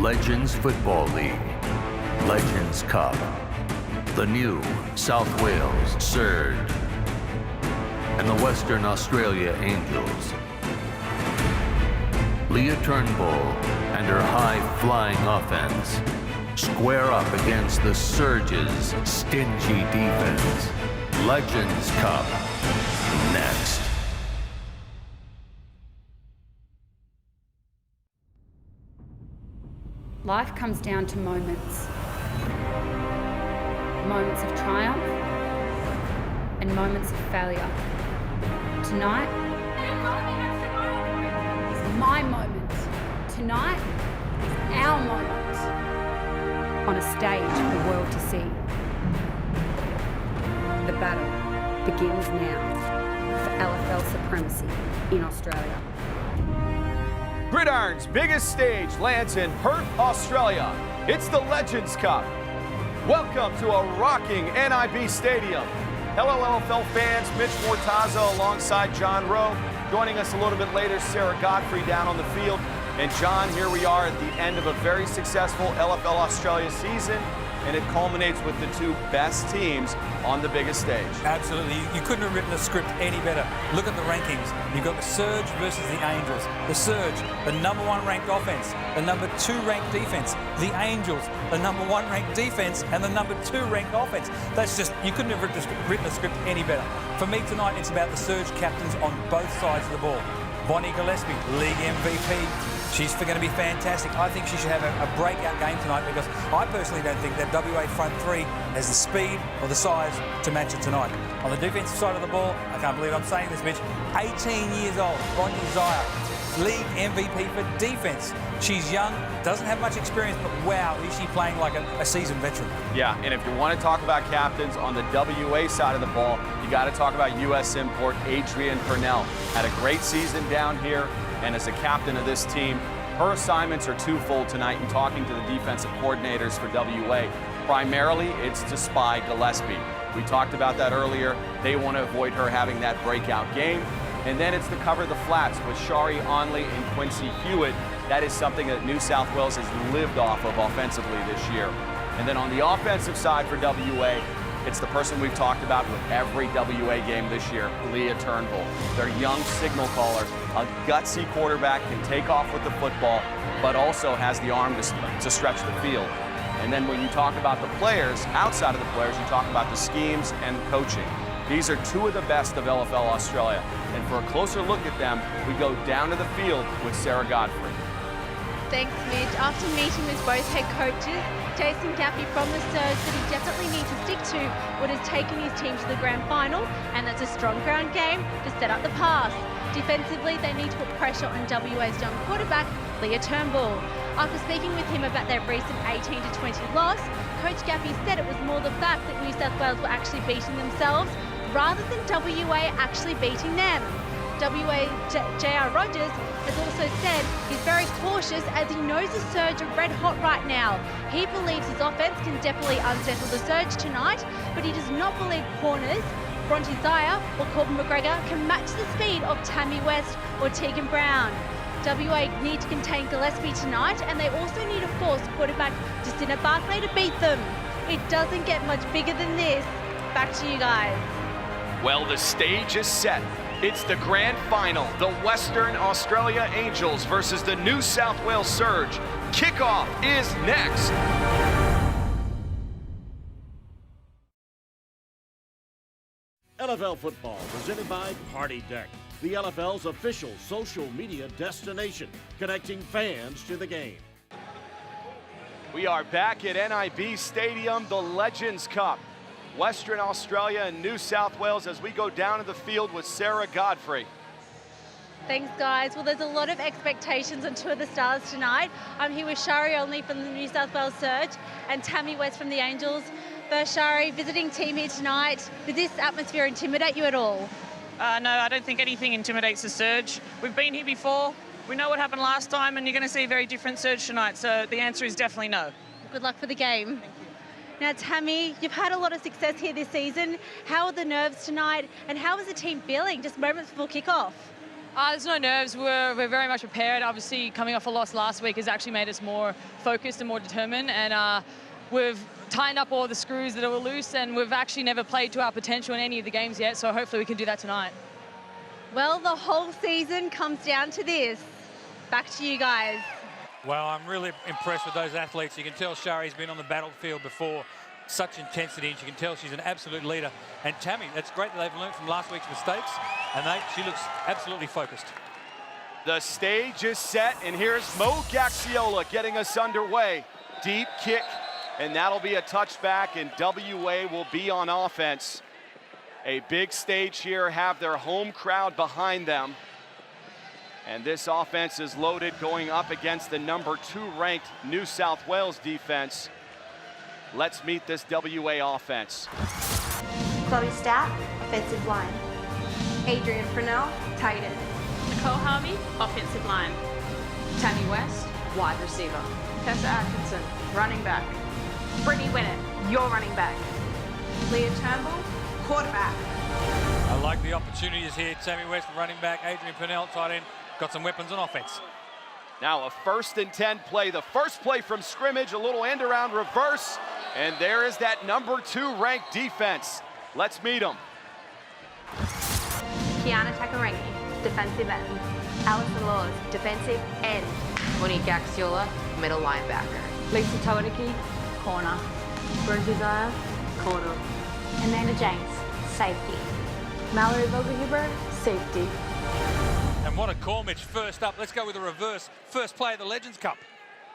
Legends Football League, Legends Cup, the new South Wales Surge, and the Western Australia Angels. Leah Turnbull and her high-flying offense square up against the Surge's stingy defense. Legends Cup, next. Life comes down to moments. Moments of triumph and moments of failure. Tonight is my moment. Tonight is our moment. On a stage for the world to see. The battle begins now for LFL supremacy in Australia. Gridiron's biggest stage lands in Perth, Australia. It's the Legends Cup. Welcome to a rocking NIB Stadium. Hello, LFL fans. Mitch Mortaza alongside John Rowe. Joining us a little bit later, Sarah Godfrey down on the field. And John, here we are at the end of a very successful LFL Australia season, and it culminates with the two best teams on the biggest stage. Absolutely. You couldn't have written the script any better. Look at the rankings. You've got the Surge versus the Angels. The Surge, the #1 ranked offense, the #2 ranked defense. The Angels, the #1 ranked defense and the #2 ranked offense. That's just, you couldn't have written the script any better. For me tonight, it's about the Surge captains on both sides of the ball. Bonnie Gillespie, league MVP. She's going to be fantastic. I think she should have a breakout game tonight because I personally don't think that WA front three has the speed or the size to match it tonight. On the defensive side of the ball, I can't believe I'm saying this, Mitch, 18 years old, Bronte Zaya, league MVP for defense. She's young, doesn't have much experience, but wow, is she playing like a seasoned veteran. Yeah, and if you want to talk about captains on the WA side of the ball, you got to talk about US import Adrienne Purnell. Had a great season down here, and as a captain of this team, her assignments are twofold tonight in talking to the defensive coordinators for WA. Primarily, it's to spy Gillespie. We talked about that earlier. They want to avoid her having that breakout game. And then it's to cover the flats with Shari Onley and Quincy Hewitt. That is something that New South Wales has lived off of offensively this year. And then on the offensive side for WA, it's the person we've talked about with every WA game this year, Leah Turnbull. Their young signal caller, a gutsy quarterback, can take off with the football, but also has the arm to stretch the field. And then when you talk about the players, outside of the players, you talk about the schemes and coaching. These are two of the best of LFL Australia. And for a closer look at them, we go down to the field with Sarah Godfrey. Thanks, Mitch. After meeting with both head coaches, Jason Gaffey from the Surge said he definitely needs to stick to what has taken his team to the grand final, and that's a strong ground game to set up the pass. Defensively, they need to put pressure on WA's young quarterback, Leah Turnbull. After speaking with him about their recent 18-20 loss, Coach Gaffey said it was more the fact that New South Wales were actually beating themselves rather than WA actually beating them. WA J.R. Rogers has also said he's very cautious as he knows the Surge are red hot right now. He believes his offense can definitely unsettle the Surge tonight, but he does not believe corners, Bronte Zaya or Corbin McGregor, can match the speed of Tammy West or Tegan Brown. WA need to contain Gillespie tonight, and they also need to force quarterback Jacinta Barclay to beat them. It doesn't get much bigger than this. Back to you guys. Well, the stage is set. It's the grand final, the Western Australia Angels versus the New South Wales Surge. Kickoff is next. LFL football presented by Party Deck, the LFL's official social media destination, connecting fans to the game. We are back at NIB Stadium, the Legends Cup. Western Australia and New South Wales as we go down to the field with Sarah Godfrey. Thanks, guys. Well, there's a lot of expectations on two of the stars tonight. I'm here with Shari Onley from the New South Wales Surge and Tammy West from the Angels. First, Shari, visiting team here tonight. Did this atmosphere intimidate you at all? No, I don't think anything intimidates the Surge. We've been here before. We know what happened last time, and you're going to see a very different Surge tonight. So the answer is definitely no. Good luck for the game. Thank you. Now, Tammy, you've had a lot of success here this season. How are the nerves tonight, and how is the team feeling just moments before kickoff? There's no nerves. We're very much prepared. Obviously, coming off a loss last week has actually made us more focused and more determined. And we've tightened up all the screws that were loose, and we've actually never played to our potential in any of the games yet. So hopefully we can do that tonight. Well, the whole season comes down to this. Back to you guys. Well, I'm really impressed with those athletes. You can tell Shari's been on the battlefield before. Such intensity, and you can tell she's an absolute leader. And Tammy, that's great that they've learned from last week's mistakes, and she looks absolutely focused. The stage is set, and here's Mo Gaxiola getting us underway. Deep kick, and that'll be a touchback, and WA will be on offense. A big stage here, have their home crowd behind them. And this offense is loaded going up against the number 2 ranked New South Wales defense. Let's meet this WA offense. Chloe Stapp, offensive line. Adrian Fresnel, tight end. Nicole Harvey, offensive line. Tammy West, wide receiver. Tessa Atkinson, running back. Brittany Winnett, your running back. Leah Turnbull, quarterback. I like the opportunities here. Tammy West, running back. Adrian Fresnel, tight end. Got some weapons on offense. Now a 1st and 10 play. The first play from scrimmage, a little end around reverse. And there is that number 2 ranked defense. Let's meet them. Kiana Takarangi, defensive end. Alison Laws, defensive end. Monique Gaxiola, middle linebacker. Lisa Tawariki, corner. Brooke Desire, corner. Amanda James, safety. Mallory Vogelhuber, safety. And what a call, Mitch. First up, let's go with a reverse. First play of the Legends Cup.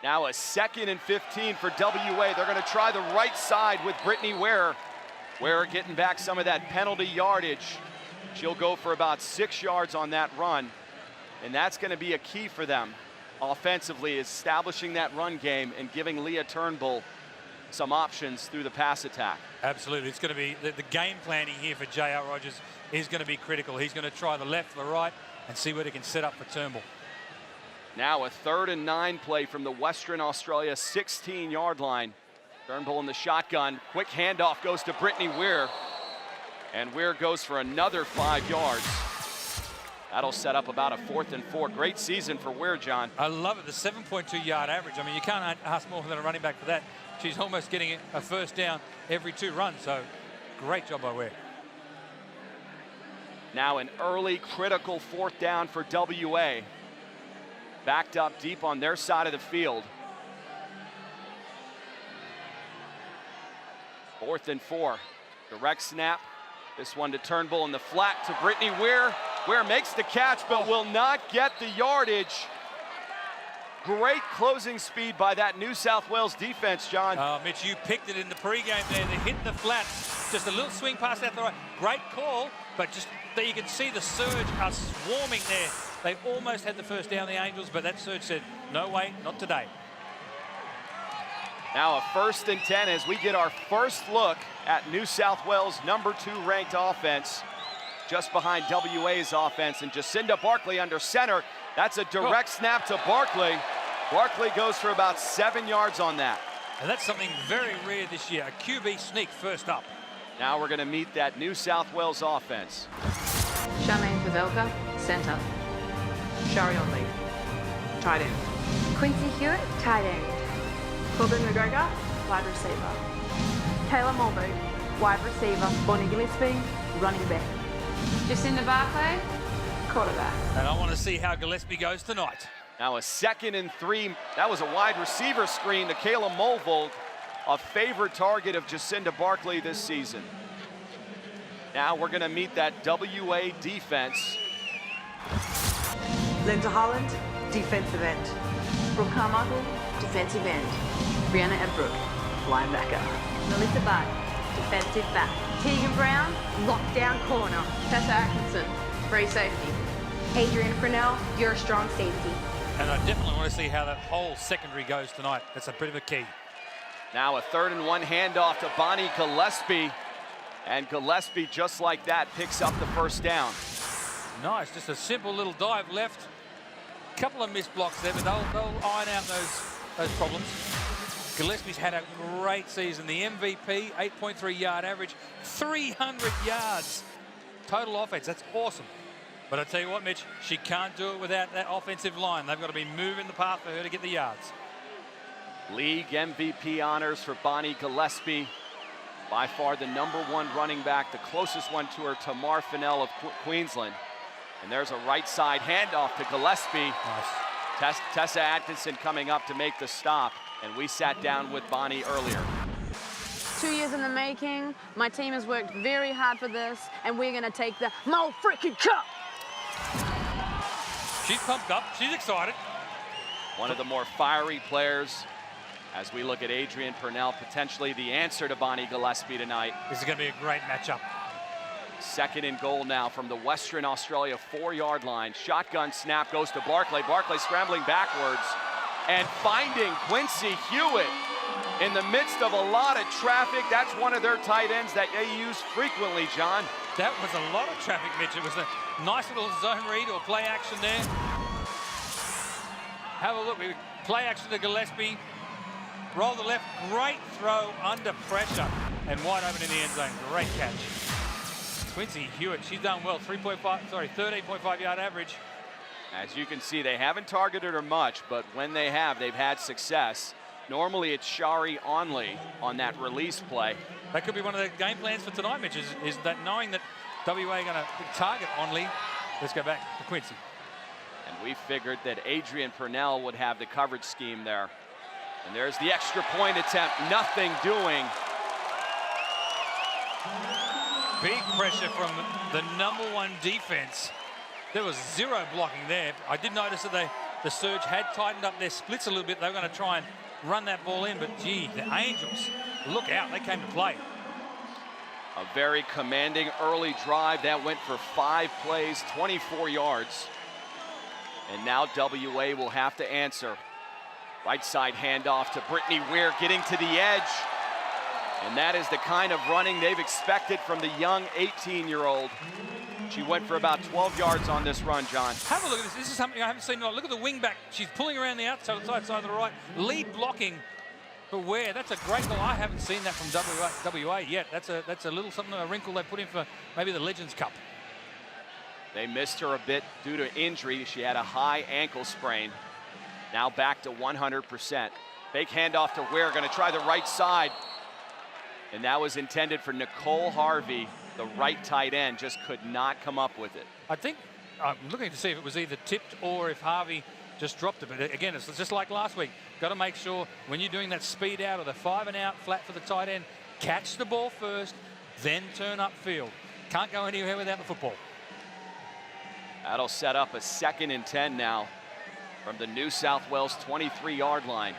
Now a 2nd and 15 for WA. They're going to try the right side with Brittany Ware. Ware getting back some of that penalty yardage. She'll go for about 6 yards on that run. And that's going to be a key for them offensively, establishing that run game and giving Leah Turnbull some options through the pass attack. Absolutely. It's going to be the game planning here for J.R. Rogers is going to be critical. He's going to try the left, the right, and see what he can set up for Turnbull. Now a 3rd and 9 play from the Western Australia 16-yard line. Turnbull in the shotgun. Quick handoff goes to Brittany Weir. And Weir goes for another 5 yards. That'll set up about a 4th and 4. Great season for Weir, John. I love it, the 7.2-yard average. I mean, you can't ask more than a running back for that. She's almost getting a first down every 2 runs, so great job by Weir. Now an early critical 4th down for WA. Backed up deep on their side of the field. 4th and 4. Direct snap. This one to Turnbull in the flat to Brittany Weir. Weir makes the catch but will not get the yardage. Great closing speed by that New South Wales defense, John. Mitch, you picked it in the pregame there. They hit the flat. Just a little swing pass out the right. Great call, but just there you can see the surge are swarming there. They almost had the first down, the Angels, but that surge said, no way, not today. Now a 1st and 10 as we get our first look at New South Wales' number 2 ranked offense. Just behind WA's offense, and Jacinda Barkley under center. That's a direct snap to Barkley. Barkley goes for about 7 yards on that. And that's something very rare this year, a QB sneak first up. Now we're going to meet that New South Wales offense. Charmaine Pavelka, center. Shari Onley, tight end. Quincy Hewitt, tight end. Corbin McGregor, wide receiver. Kayla Mulvey, wide receiver. Bonnie Gillespie, running back. Jacinda Barclay, quarterback. And I want to see how Gillespie goes tonight. Now a 2nd and 3. That was a wide receiver screen to Kayla Mulvold, a favorite target of Jacinda Barkley this season. Now we're going to meet that WA defense. Linda Holland, defensive end. Brooke Carmichael, defensive end. Brianna Edbrook, linebacker. Melissa Budd, defensive back. Tegan Brown, lockdown corner. Tessa Atkinson, free safety. Adrian Fresnel, you're a strong safety. And I definitely want to see how that whole secondary goes tonight. That's a bit of a key. Now a 3rd and 1 handoff to Bonnie Gillespie. And Gillespie, just like that, picks up the first down. Nice, just a simple little dive left. Couple of missed blocks there, but they'll iron out those problems. Gillespie's had a great season. The MVP, 8.3 yard average, 300 yards. Total offense, that's awesome. But I tell you what, Mitch, she can't do it without that offensive line. They've got to be moving the path for her to get the yards. League MVP honors for Bonnie Gillespie. By far the #1 running back, the closest one to her, Tamar Fennell of Queensland. And there's a right side handoff to Gillespie. Nice. Tessa Atkinson coming up to make the stop. And we sat down with Bonnie earlier. 2 years in the making. My team has worked very hard for this, and we're going to take the Mo freaking Cup. She's pumped up. She's excited. One of the more fiery players as we look at Adrian Purnell, potentially the answer to Bonnie Gillespie tonight. This is going to be a great matchup. 2nd and goal now from the Western Australia 4-yard line. Shotgun snap goes to Barclay. Barclay scrambling backwards and finding Quincy Hewitt in the midst of a lot of traffic. That's one of their tight ends that they use frequently, John. That was a lot of traffic, Mitch. It was a nice little zone read or play action there. Have a look. Play action to Gillespie. Roll the left. Great throw under pressure and wide open in the end zone. Great catch. Quincy Hewitt, she's done well. 13.5 yard average. As you can see, they haven't targeted her much, but when they have, they've had success. Normally it's Shari Onley on that release play. That could be one of the game plans for tonight, Mitch, is that knowing that WA are going to target Onley. Let's go back to Quincy. And we figured that Adrian Purnell would have the coverage scheme there. And there's the extra point attempt, nothing doing. Big pressure from the #1 defense. There was 0 blocking there. I did notice that the Surge had tightened up their splits a little bit. They were going to try and run that ball in, but gee, the Angels, look out, they came to play. A very commanding early drive that went for 5 plays, 24 yards. And now WA will have to answer. Right side handoff to Brittany Weir, getting to the edge. And that is the kind of running they've expected from the young 18-year-old. She went for about 12 yards on this run, John. Have a look at this. This is something I haven't seen. Look at the wing back. She's pulling around the outside side of the right. Lead blocking for Weir. That's a great goal. I haven't seen that from WA yet. That's a little something, a wrinkle they put in for maybe the Legends Cup. They missed her a bit due to injury. She had a high ankle sprain. Now back to 100%. Fake handoff to Weir, going to try the right side. And that was intended for Nicole Harvey, the right tight end, just could not come up with it. I think, I'm looking to see if it was either tipped or if Harvey just dropped it. But again, it's just like last week. Got to make sure when you're doing that speed out or the 5 and out flat for the tight end, catch the ball first, then turn upfield. Can't go anywhere without the football. That'll set up a 2nd and 10 now from the New South Wales 23-yard line.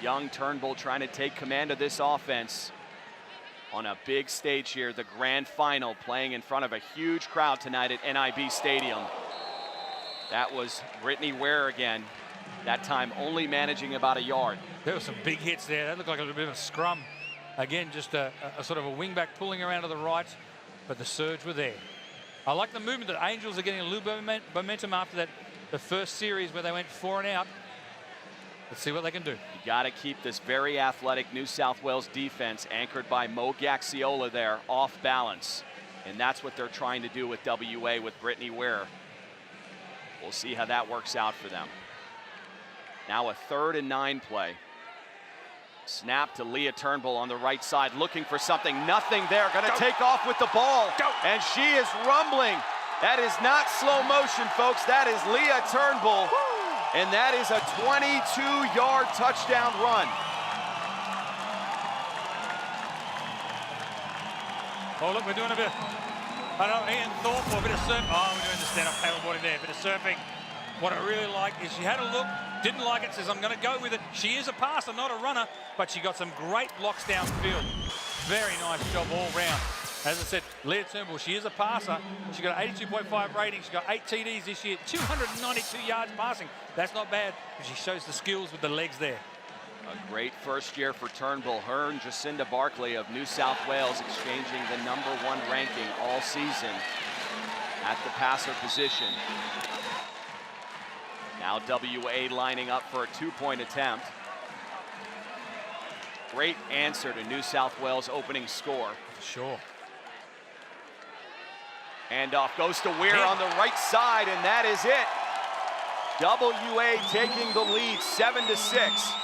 Young Turnbull trying to take command of this offense on a big stage here, the grand final, playing in front of a huge crowd tonight at NIB Stadium. That was Brittany Weir again, that time only managing about a yard. There were some big hits there. That looked like a little bit of a scrum. Again, just a sort of a wing back pulling around to the right, but the Surge were there. I like the movement that Angels are getting a little bit of momentum after the first series where they went 4 and out. Let's see what they can do. You got to keep this very athletic New South Wales defense anchored by Mo Gaxiola there off balance. And that's what they're trying to do with WA with Brittany Weir. We'll see how that works out for them. Now a 3rd and 9 play. Snap to Leah Turnbull on the right side, looking for something. Nothing there. Going to take off with the ball. Go. And she is rumbling. That is not slow motion, folks. That is Leah Turnbull. Woo. And that is a 22-yard touchdown run. Oh, look, we're doing a bit. I don't know, Ian Thorpe or a bit of surfing. Oh, we're doing the stand-up paddleboarding there, a bit of surfing. What I really like is she had a look, didn't like it, says, I'm going to go with it. She is a passer, not a runner, but she got some great blocks downfield. Very nice job all round. As I said, Leah Turnbull, she is a passer. She got an 82.5 rating. She got 8 TDs this year, 292 yards passing. That's not bad, but she shows the skills with the legs there. A great first year for Turnbull. Her and Jacinda Barclay of New South Wales exchanging the #1 ranking all season at the passer position. Now WA lining up for a 2-point attempt. Great answer to New South Wales' opening score. For sure. Handoff goes to Weir on the right side, and that is it. WA taking the lead, 7-6.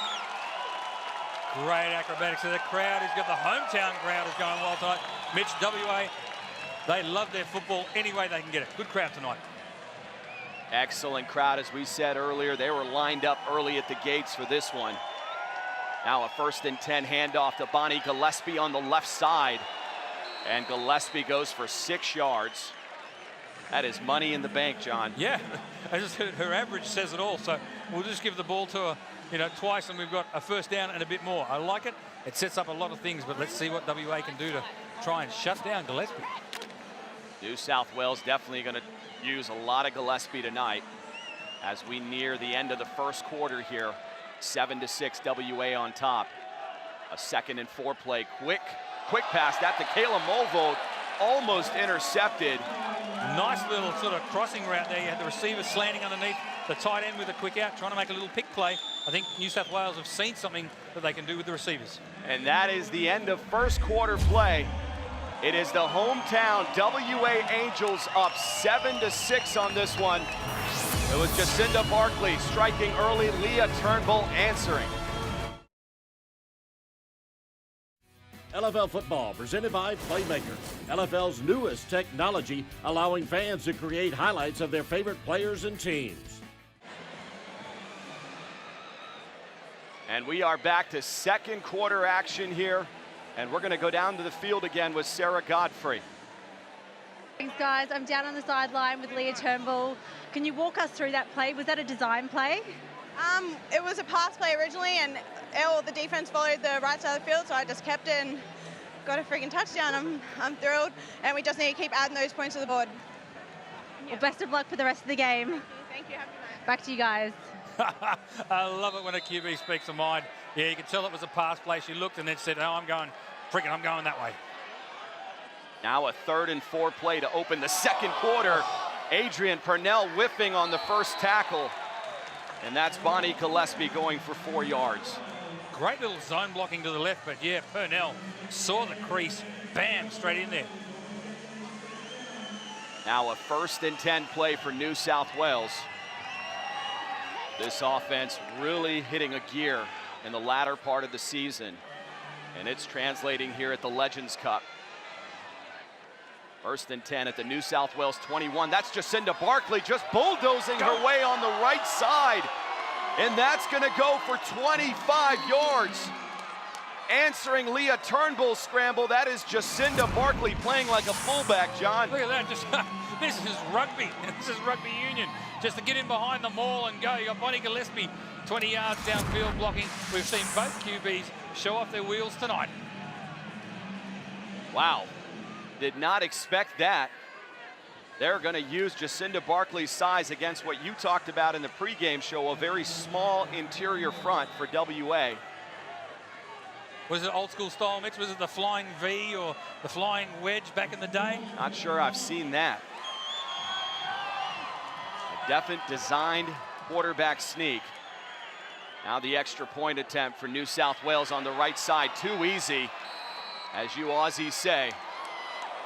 Great acrobatics of the crowd. He's got the hometown crowd is going well tonight. Mitch, WA, they love their football any way they can get it. Good crowd tonight. Excellent crowd, as we said earlier. They were lined up early at the gates for this one. Now a 1st and 10 handoff to Bonnie Gillespie on the left side. And Gillespie goes for 6 yards. That is money in the bank, John. Yeah, her average says it all. So we'll just give the ball to her, twice, and we've got a 1st down and a bit more. I like it. It sets up a lot of things, but let's see what WA can do to try and shut down Gillespie. New South Wales definitely going to use a lot of Gillespie tonight as we near the end of the 1st quarter here. 7-6 WA on top. A 2nd and 4 play. Quick pass. That to Kayla Mulvold, almost intercepted. Nice little sort of crossing route there. You had the receiver slanting underneath the tight end with a quick out, trying to make a little pick play. I think New South Wales have seen something that they can do with the receivers. And that is the end of 1st quarter play. It is the hometown WA Angels up 7-6 on this one. It was Jacinda Barkley striking early, Leah Turnbull answering. LFL football presented by Playmaker. LFL's newest technology, allowing fans to create highlights of their favorite players and teams. And we are back to 2nd quarter action here. And we're going to go down to the field again with Sarah Godfrey. Thanks, guys. I'm down on the sideline with Leah Turnbull. Can you walk us through that play? Was that a design play? It was a pass play originally, and all the defense followed the right side of the field, so I just kept it and got a freaking touchdown. I'm thrilled, and we just need to keep adding those points to the board. Well, best of luck for the rest of the game. Thank you. Back to you guys. I love it when a QB speaks her mind. Yeah, you could tell it was a pass play. She looked and then said, "Oh, I'm going that way." Now a 3rd and 4 play to open the 2nd quarter. Adrian Purnell whiffing on the 1st tackle. And that's Bonnie Gillespie going for 4 yards. Great little zone blocking to the left, but yeah, Purnell saw the crease. Bam, straight in there. Now a 1st and 10 play for New South Wales. This offense really hitting a gear in the latter part of the season. And it's translating here at the Legends Cup. 1st and 10 at the New South Wales 21. That's Jacinda Barkley just bulldozing her way on the right side. And that's going to go for 25 yards. Answering Leah Turnbull's scramble, that is Jacinda Barkley playing like a fullback, John. Look at that. This is rugby. This is rugby union. Just to get in behind the maul and go. You got Bonnie Gillespie 20 yards downfield blocking. We've seen both QBs show off their wheels tonight. Wow. Did not expect that. They're going to use Jacinda Barkley's size against what you talked about in the pregame show, a very small interior front for WA. Was it old school style mix? Was it the flying V or the flying wedge back in the day? Not sure I've seen that. A definite designed quarterback sneak. Now the extra point attempt for New South Wales on the right side. Too easy, as you Aussies say.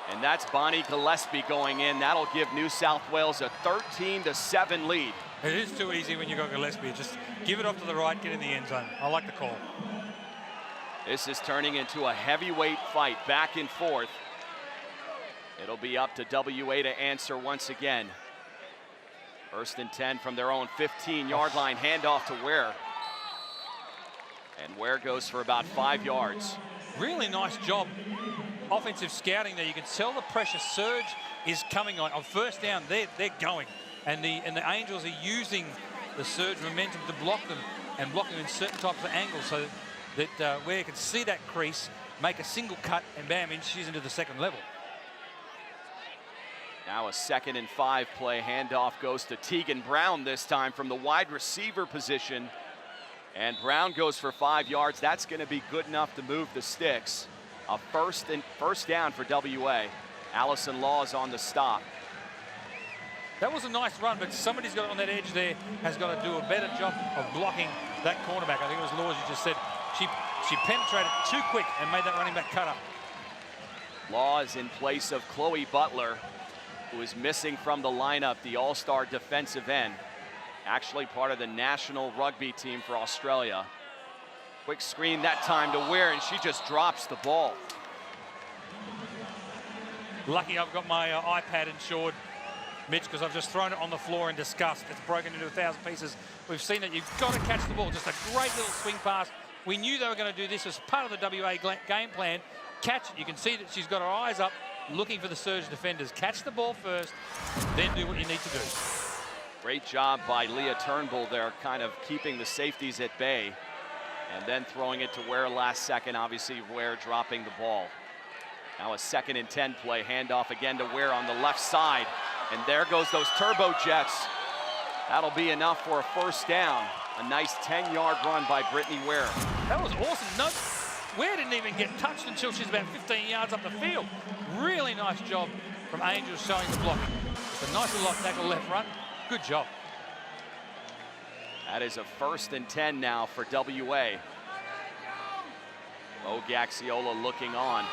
And that's Bonnie Gillespie going in. That'll give New South Wales a 13-7 lead. It is too easy when you got Gillespie. Just give it off to the right, get in the end zone. I like the call. This is turning into a heavyweight fight, back and forth. It'll be up to WA to answer once again. 1st and 10 from their own 15-yard line. Handoff to Ware. And Ware goes for about 5 yards. Really nice job. Offensive scouting there. You can tell the pressure surge is coming on. On 1st down, they're going. And the Angels are using the surge momentum to block them and block them in certain types of angles so that Ware can see that crease, make a single cut, and bam, she's into the 2nd level. Now a 2nd and 5 play. Handoff goes to Tegan Brown this time from the wide receiver position. And Brown goes for 5 yards. That's going to be good enough to move the sticks. A first down for WA. Allison Law is on the stop. That was a nice run, but somebody's got on that edge there, has got to do a better job of blocking that cornerback. I think it was Law, as you just said. She penetrated too quick and made that running back cut up. Law is in place of Chloe Butler. who is missing from the lineup, the all-star defensive end. Actually part of the national rugby team for Australia. Quick screen that time to Weir, and she just drops the ball. Lucky I've got my iPad insured, Mitch, because I've just thrown it on the floor in disgust. It's broken into 1,000 pieces. We've seen it. You've got to catch the ball. Just a great little swing pass. We knew they were going to do this as part of the WA game plan. Catch it. You can see that she's got her eyes up, looking for the surge defenders. Catch the ball first, then do what you need to do. Great job by Leah Turnbull there, kind of keeping the safeties at bay. And then throwing it to Ware last second. Obviously, Ware dropping the ball. Now a 2nd and 10 play. Handoff again to Ware on the left side. And there goes those turbo jets. That'll be enough for a first down. A nice 10-yard run by Brittany Ware. That was awesome. No, Ware didn't even get touched until she's about 15 yards up the field. Really nice job from Angels showing the block. It's a nice little off tackle left front. Good job. That is a 1st and 10 now for WA. Mo Gaxiola looking on.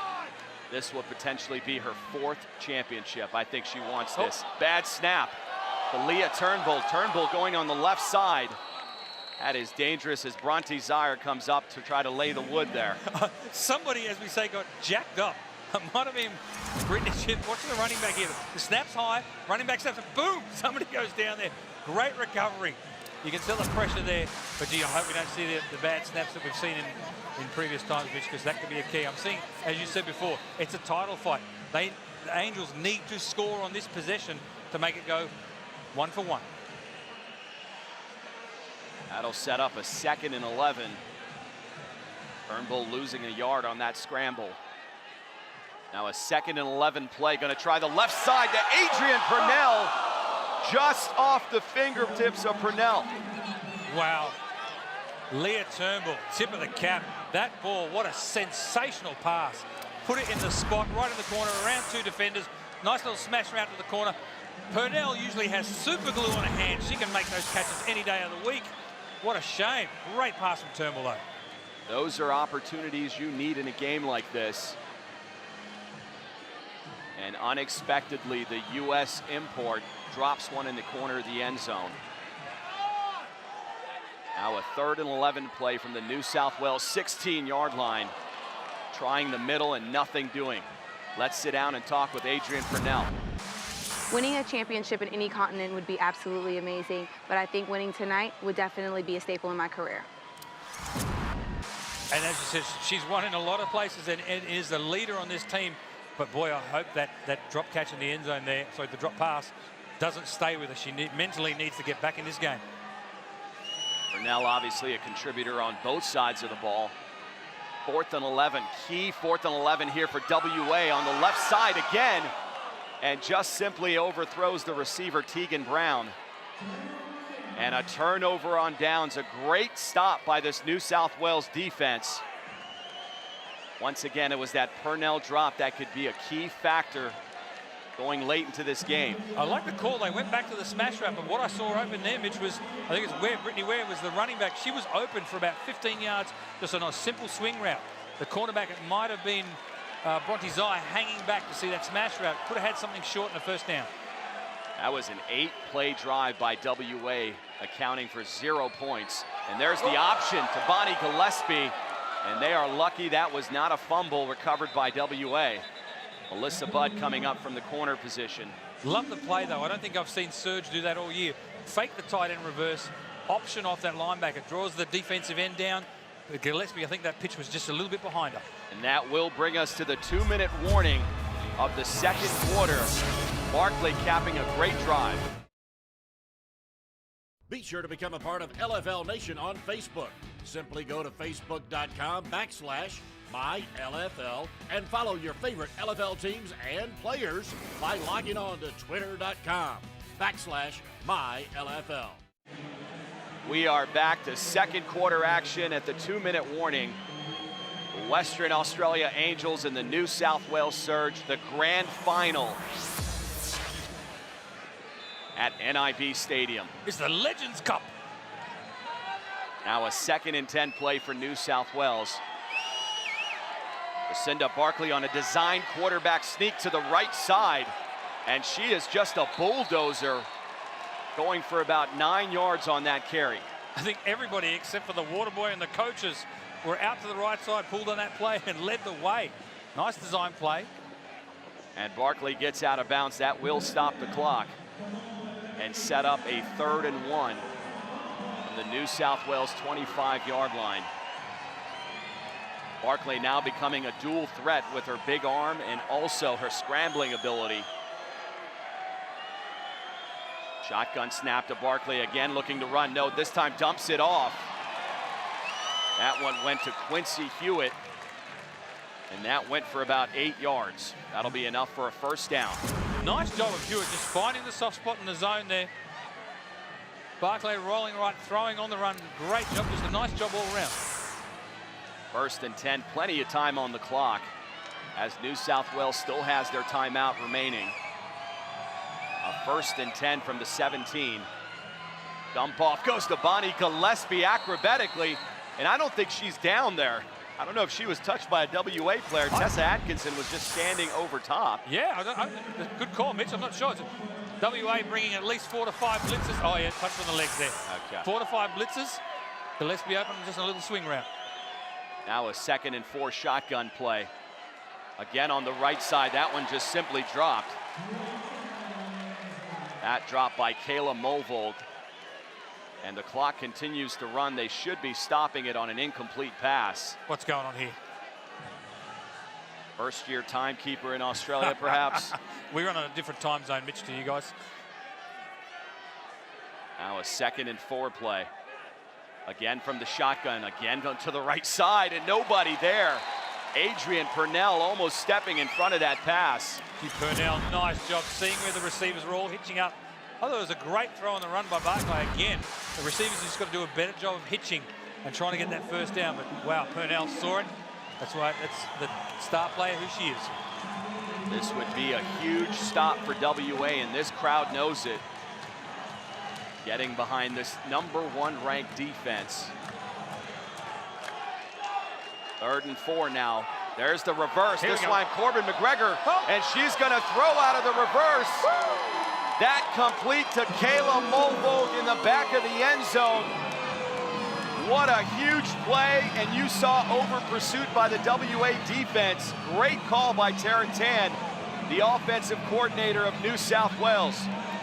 This will potentially be her 4th championship. I think she wants this. Bad snap. To Leah Turnbull. Turnbull going on the left side. That is dangerous as Bronte Zire comes up to try to lay the wood there. Somebody, as we say, got jacked up. It might have been Brittany. Watching the running back here. The snap's high, running back snaps, and boom, somebody goes down there. Great recovery. You can tell the pressure there, but gee, I hope we don't see the bad snaps that we've seen in previous times, Mitch, because that could be a key. I'm seeing, as you said before, it's a title fight. The Angels need to score on this possession to make it go 1 for 1. That'll set up a 2nd and 11. Turnbull losing a yard on that scramble. Now a 2nd and 11 play. Going to try the left side to Adrian Purnell. Just off the fingertips of Purnell. Wow. Leah Turnbull, tip of the cap. That ball, what a sensational pass. Put it in the spot, right in the corner, around 2 defenders. Nice little smash around to the corner. Purnell usually has super glue on her hand. She can make those catches any day of the week. What a shame. Great pass from Turnbull, though. Those are opportunities you need in a game like this. And unexpectedly, the U.S. import drops one in the corner of the end zone. Now a 3rd and 11 play from the New South Wales 16-yard line. Trying the middle and nothing doing. Let's sit down and talk with Adrian Purnell. Winning a championship in any continent would be absolutely amazing, but I think winning tonight would definitely be a staple in my career. And as you said, she's won in a lot of places and is the leader on this team. But boy, I hope that drop catch in the end zone there, sorry, the drop pass, doesn't stay with her. She mentally needs to get back in this game. Purnell obviously a contributor on both sides of the ball. 4th and 11, key 4th and 11 here for WA on the left side again, and just simply overthrows the receiver Tegan Brown. And a turnover on downs, a great stop by this New South Wales defense. Once again, it was that Purnell drop that could be a key factor going late into this game. I like the call. They went back to the smash route, but what I saw open there, Mitch, was, I think it's Ware, Brittany Ware was the running back. She was open for about 15 yards, just on a simple swing route. The cornerback, it might have been Bronte Zire hanging back to see that smash route. Could have had something short in the first down. That was an 8-play drive by WA, accounting for 0 points. And there's the option to Bonnie Gillespie. And they are lucky that was not a fumble recovered by WA. Melissa Budd coming up from the corner position. Love the play, though. I don't think I've seen Surge do that all year. Fake the tight end reverse, option off that linebacker, draws the defensive end down. Gillespie, I think that pitch was just a little bit behind her. And that will bring us to the 2-minute warning of the 2nd quarter. Barkley capping a great drive. Be sure to become a part of LFL Nation on Facebook. Simply go to facebook.com/MyLFL and follow your favorite LFL teams and players by logging on to twitter.com/MyLFL. We are back to 2nd quarter action at the 2-minute warning. The Western Australia Angels and the New South Wales Surge, the grand final at NIB Stadium. It's the Legends Cup. Now a 2nd and 10 play for New South Wales. Lucinda Barkley on a designed quarterback sneak to the right side. And she is just a bulldozer, going for about 9 yards on that carry. I think everybody except for the water boy and the coaches were out to the right side, pulled on that play and led the way. Nice design play. And Barkley gets out of bounds. That will stop the clock and set up a 3rd and 1 from the New South Wales 25-yard line. Barkley now becoming a dual threat with her big arm and also her scrambling ability. Shotgun snap to Barkley, again looking to run. No, this time dumps it off. That one went to Quincy Hewitt, and that went for about 8 yards. That'll be enough for a 1st down. Nice job of Hewitt just finding the soft spot in the zone there. Barkley rolling right, throwing on the run. Great job, just a nice job all around. 1st and 10, plenty of time on the clock as New South Wales still has their timeout remaining. A 1st and 10 from the 17. Dump off goes to Bonnie Gillespie acrobatically, and I don't think she's down there. I don't know if she was touched by a WA player. Tessa Atkinson was just standing over top. Yeah, good call, Mitch. I'm not sure. It's WA bringing at least 4 to 5 blitzes. Oh, yeah, touched on the legs there. Okay. 4 to 5 blitzes. Gillespie open, just a little swing route. Now a 2nd and 4 shotgun play. Again on the right side. That one just simply dropped. That dropped by Kayla Mulvold. And the clock continues to run. They should be stopping it on an incomplete pass. What's going on here? 1st-year timekeeper in Australia, perhaps. We're on a different time zone, Mitch, to you guys. Now a 2nd and 4 play. Again from the shotgun, again to the right side, and nobody there. Adrian Purnell almost stepping in front of that pass. Purnell, nice job seeing where the receivers were all hitching up. I thought it was a great throw on the run by Barkley again. The receivers just got to do a better job of hitching and trying to get that 1st down. But wow, Purnell saw it. That's right, that's the star player who she is. This would be a huge stop for WA, and this crowd knows it. Getting behind this #1 ranked defense. 3rd and 4 now. There's the reverse. This time Corbin McGregor, and she's going to throw out of the reverse. That complete to Kayla Mulvold in the back of the end zone. What a huge play, and you saw over pursuit by the WA defense. Great call by Taryn Tan, the offensive coordinator of New South Wales.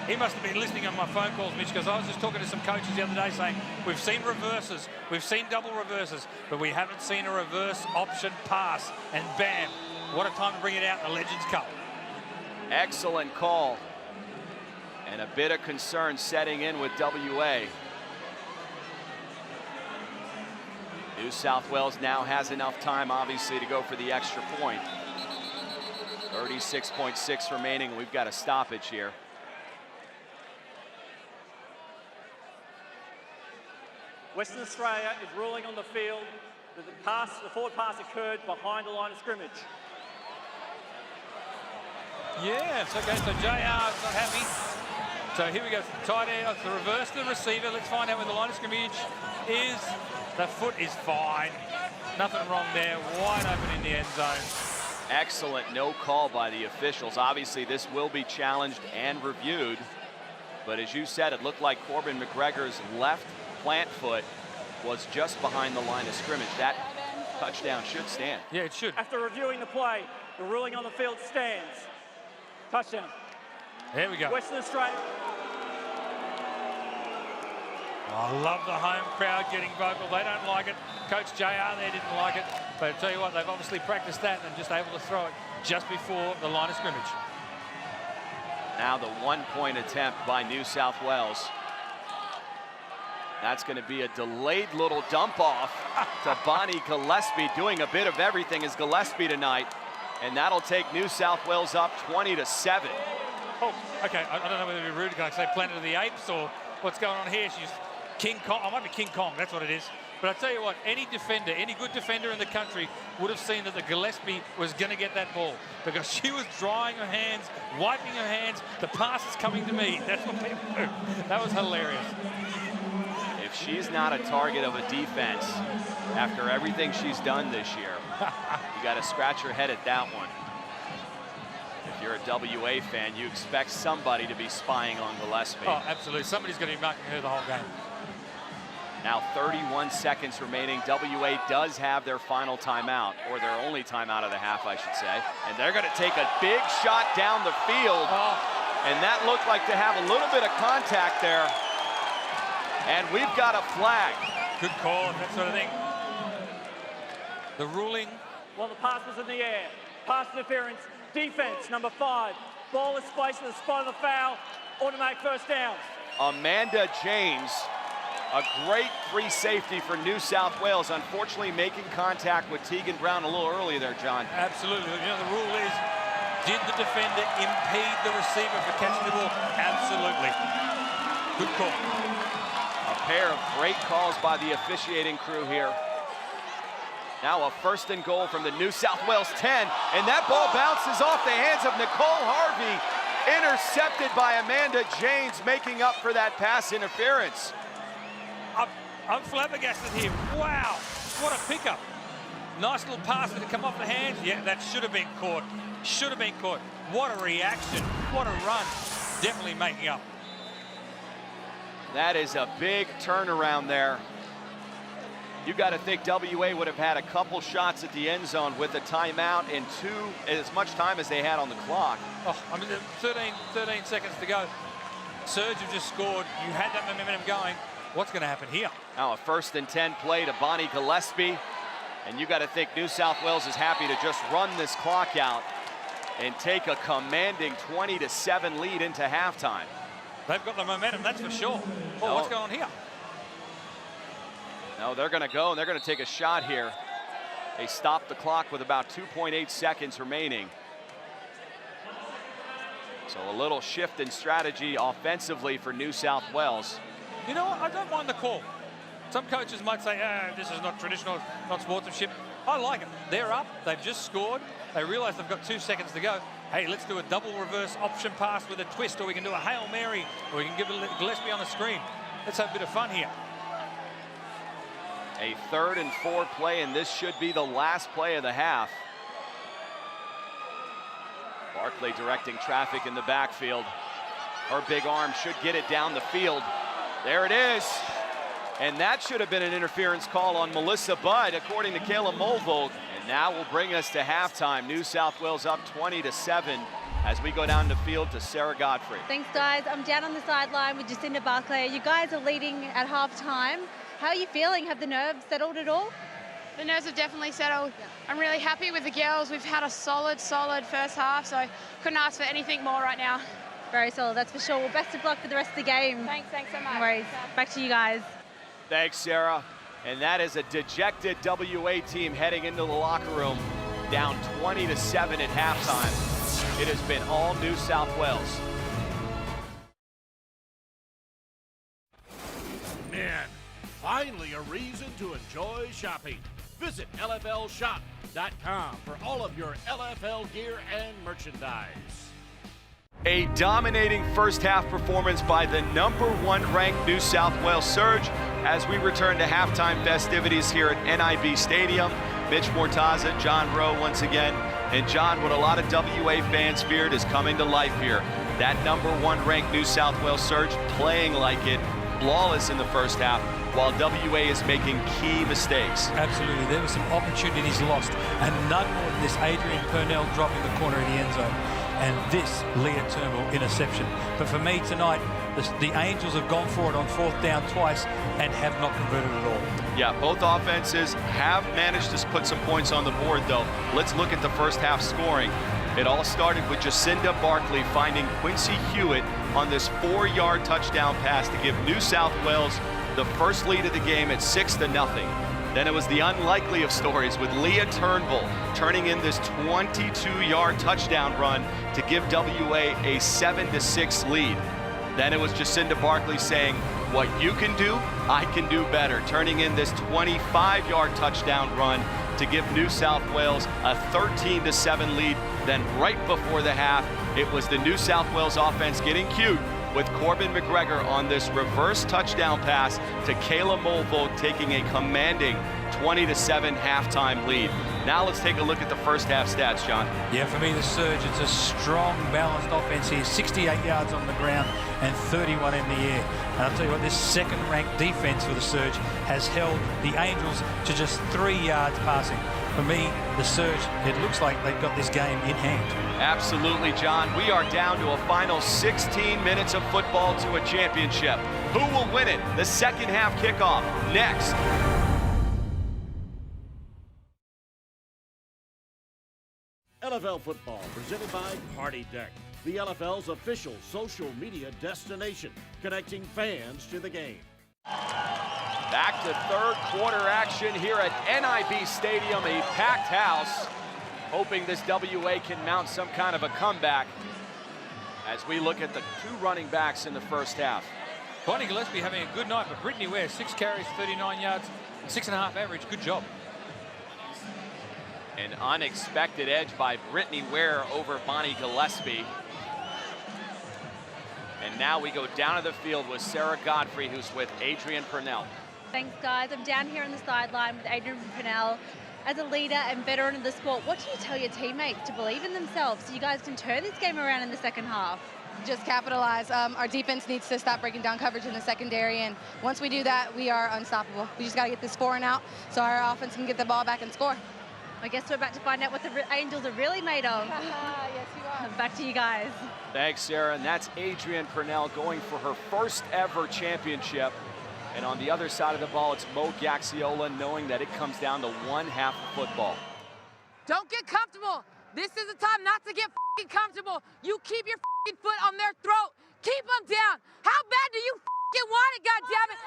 He must have been listening on my phone calls, Mitch, because I was just talking to some coaches the other day saying, we've seen reverses, we've seen double reverses, but we haven't seen a reverse option pass. And bam, what a time to bring it out in the Legends Cup. Excellent call. And a bit of concern setting in with WA. New South Wales now has enough time, obviously, to go for the extra point. 36.6 remaining. We've got a stoppage here. Western Australia is ruling on the field that the forward pass occurred behind the line of scrimmage. Yes, okay, so JR's not happy. So here we go, tight end, the reverse to the receiver. Let's find out where the line of scrimmage is. The foot is fine. Nothing wrong there, wide open in the end zone. Excellent no call by the officials. Obviously, this will be challenged and reviewed. But as you said, it looked like Corbin McGregor's left plant foot was just behind the line of scrimmage. That touchdown should stand. Yeah, it should. After reviewing the play, the ruling on the field stands. Touchdown. There we go. Western Australia. I love the home crowd getting vocal. They don't like it. Coach JR there didn't like it. But I tell you what, they've obviously practiced that and just able to throw it just before the line of scrimmage. Now the 1-point attempt by New South Wales. That's going to be a delayed little dump off to Bonnie Gillespie, doing a bit of everything as Gillespie tonight. And that'll take New South Wales up 20-7. Oh, okay, I don't know whether to be rude to say Planet of the Apes or what's going on here. She's King Kong. I might be King Kong, that's what it is. But I tell you what, any defender, any good defender in the country would have seen that the Gillespie was going to get that ball because she was drying her hands, wiping her hands. The pass is coming to me. That's what people do. That was hilarious. If she's not a target of a defense after everything she's done this year, you got to scratch your head at that one. If you're a WA fan, you expect somebody to be spying on Gillespie. Oh, absolutely. Somebody's going to be marking her the whole game. Now 31 seconds remaining. WA does have their final timeout, or their only timeout of the half, I should say. And they're going to take a big shot down the field. And that looked like to have a little bit of contact there. And we've got a flag. Good call, that sort of thing. The ruling. Well, the pass was in the air. Pass interference. Defense, number 5. Ball is placed at the spot of the foul. Automatic first down. Amanda James, a great free safety for New South Wales, unfortunately making contact with Tegan Brown a little early there, John. Absolutely. You know, the rule is, did the defender impede the receiver for catching the ball? Absolutely. Good call. A pair of great calls by the officiating crew here. Now a 1st and goal from the New South Wales 10, and that ball bounces off the hands of Nicole Harvey, intercepted by Amanda James, making up for that pass interference. I'm flabbergasted here. Wow, what a pickup. Nice little pass to come off the hands. Yeah, that should have been caught. Should have been caught. What a reaction. What a run. Definitely making up. That is a big turnaround there. You got to think WA would have had a couple shots at the end zone with a timeout and as much time as they had on the clock. Oh, I mean, 13 seconds to go. Surge have just scored. You had that momentum going. What's going to happen here? Now a 1st and 10 play to Bonnie Gillespie. And you got to think New South Wales is happy to just run this clock out and take a commanding 20-7 lead into halftime. They've got the momentum, that's for sure. Oh, what's going on here? No, they're going to go and they're going to take a shot here. They stopped the clock with about 2.8 seconds remaining. So a little shift in strategy offensively for New South Wales. You know what? I don't mind the call. Some coaches might say, this is not traditional, not sportsmanship. I like it. They're up. They've just scored. They realize they've got 2 seconds to go. Hey, let's do a double reverse option pass with a twist, or we can do a Hail Mary, or we can give it Gillespie on the screen. Let's have a bit of fun here. A 3rd and 4 play, and this should be the last play of the half. Barkley directing traffic in the backfield. Her big arm should get it down the field. There it is. And that should have been an interference call on Melissa Budd, according to Kayla Mulvold. And that will bring us to halftime. New South Wales up 20-7 as we go down the field to Sarah Godfrey. Thanks, guys. I'm down on the sideline with Jacinda Barclay. You guys are leading at halftime. How are you feeling? Have the nerves settled at all? The nerves have definitely settled. Yeah. I'm really happy with the girls. We've had a solid first half, so couldn't ask for anything more right now. Very solid, that's for sure. Well, best of luck for the rest of the game. Thanks so much. No worries. Back to you guys. Thanks, Sarah. And that is a dejected WA team heading into the locker room, down 20-7 at halftime. It has been all New South Wales. Man, finally a reason to enjoy shopping. Visit LFLshop.com for all of your LFL gear and merchandise. A dominating first half performance by the #1 ranked New South Wales Surge as we return to halftime festivities here at NIB Stadium. Mitch Mortaza, John Rowe once again. And John, what a lot of WA fans feared is coming to life here. That #1 ranked New South Wales Surge playing like it, flawless in the first half, while WA is making key mistakes. Absolutely, there were some opportunities lost, and none more than this Adrian Purnell drop in the corner of the end zone. And this Leah Turnbull interception. But for me tonight, the Angels have gone for it on 4th down twice and have not converted at all. Yeah, both offenses have managed to put some points on the board, though. Let's look at the first half scoring. It all started with Jacinda Barkley finding Quincy Hewitt on this 4-yard touchdown pass to give New South Wales the first lead of the game at 6-0. Then it was the unlikely of stories with Leah Turnbull turning in this 22-yard touchdown run to give WA a 7-6 lead. Then it was Jacinda Barkley saying, what you can do, I can do better, turning in this 25-yard touchdown run to give New South Wales a 13-7 lead. Then right before the half, it was the New South Wales offense getting cute with Corbin McGregor on this reverse touchdown pass to Kayla Mulvold, taking a commanding 20-7 halftime lead. Now let's take a look at the first half stats, John. Yeah, for me, the Surge, it's a strong, balanced offense here. 68 yards on the ground and 31 in the air. And I'll tell you what, this second-ranked defense for the Surge has held the Angels to just 3 yards passing. For me, the Surge, it looks like they've got this game in hand. Absolutely, John. We are down to a final 16 minutes of football to a championship. Who will win it? The second half kickoff next. LFL football presented by Party Deck, the LFL's official social media destination, connecting fans to the game. Back to third quarter action here at NIB Stadium, a packed house, hoping this WA can mount some kind of a comeback as we look at the two running backs in the first half. Bonnie Gillespie having a good night, but Brittany Ware, 6 carries, 39 yards, 6.5 average. Good job. An unexpected edge by Brittany Ware over Bonnie Gillespie. And now we go down to the field with Sarah Godfrey, who's with Adrian Purnell. Thanks, guys. I'm down here on the sideline with Adrian Purnell. As a leader and veteran of the sport, what do you tell your teammates to believe in themselves so you guys can turn this game around in the second half? Just capitalize. Our defense needs to stop breaking down coverage in the secondary, and once we do that, we are unstoppable. We just got to get this 4 and out so our offense can get the ball back and score. I guess we're about to find out what the Angels are really made of. Yes, you are. Back to you guys. Thanks, Sarah. And that's Adrian Purnell going for her first ever championship. And on the other side of the ball, it's Mo Gaxiola, knowing that it comes down to one half of football. Don't get comfortable. This is the time not to get comfortable. You keep your foot on their throat. Keep them down. How bad do you want it, goddammit?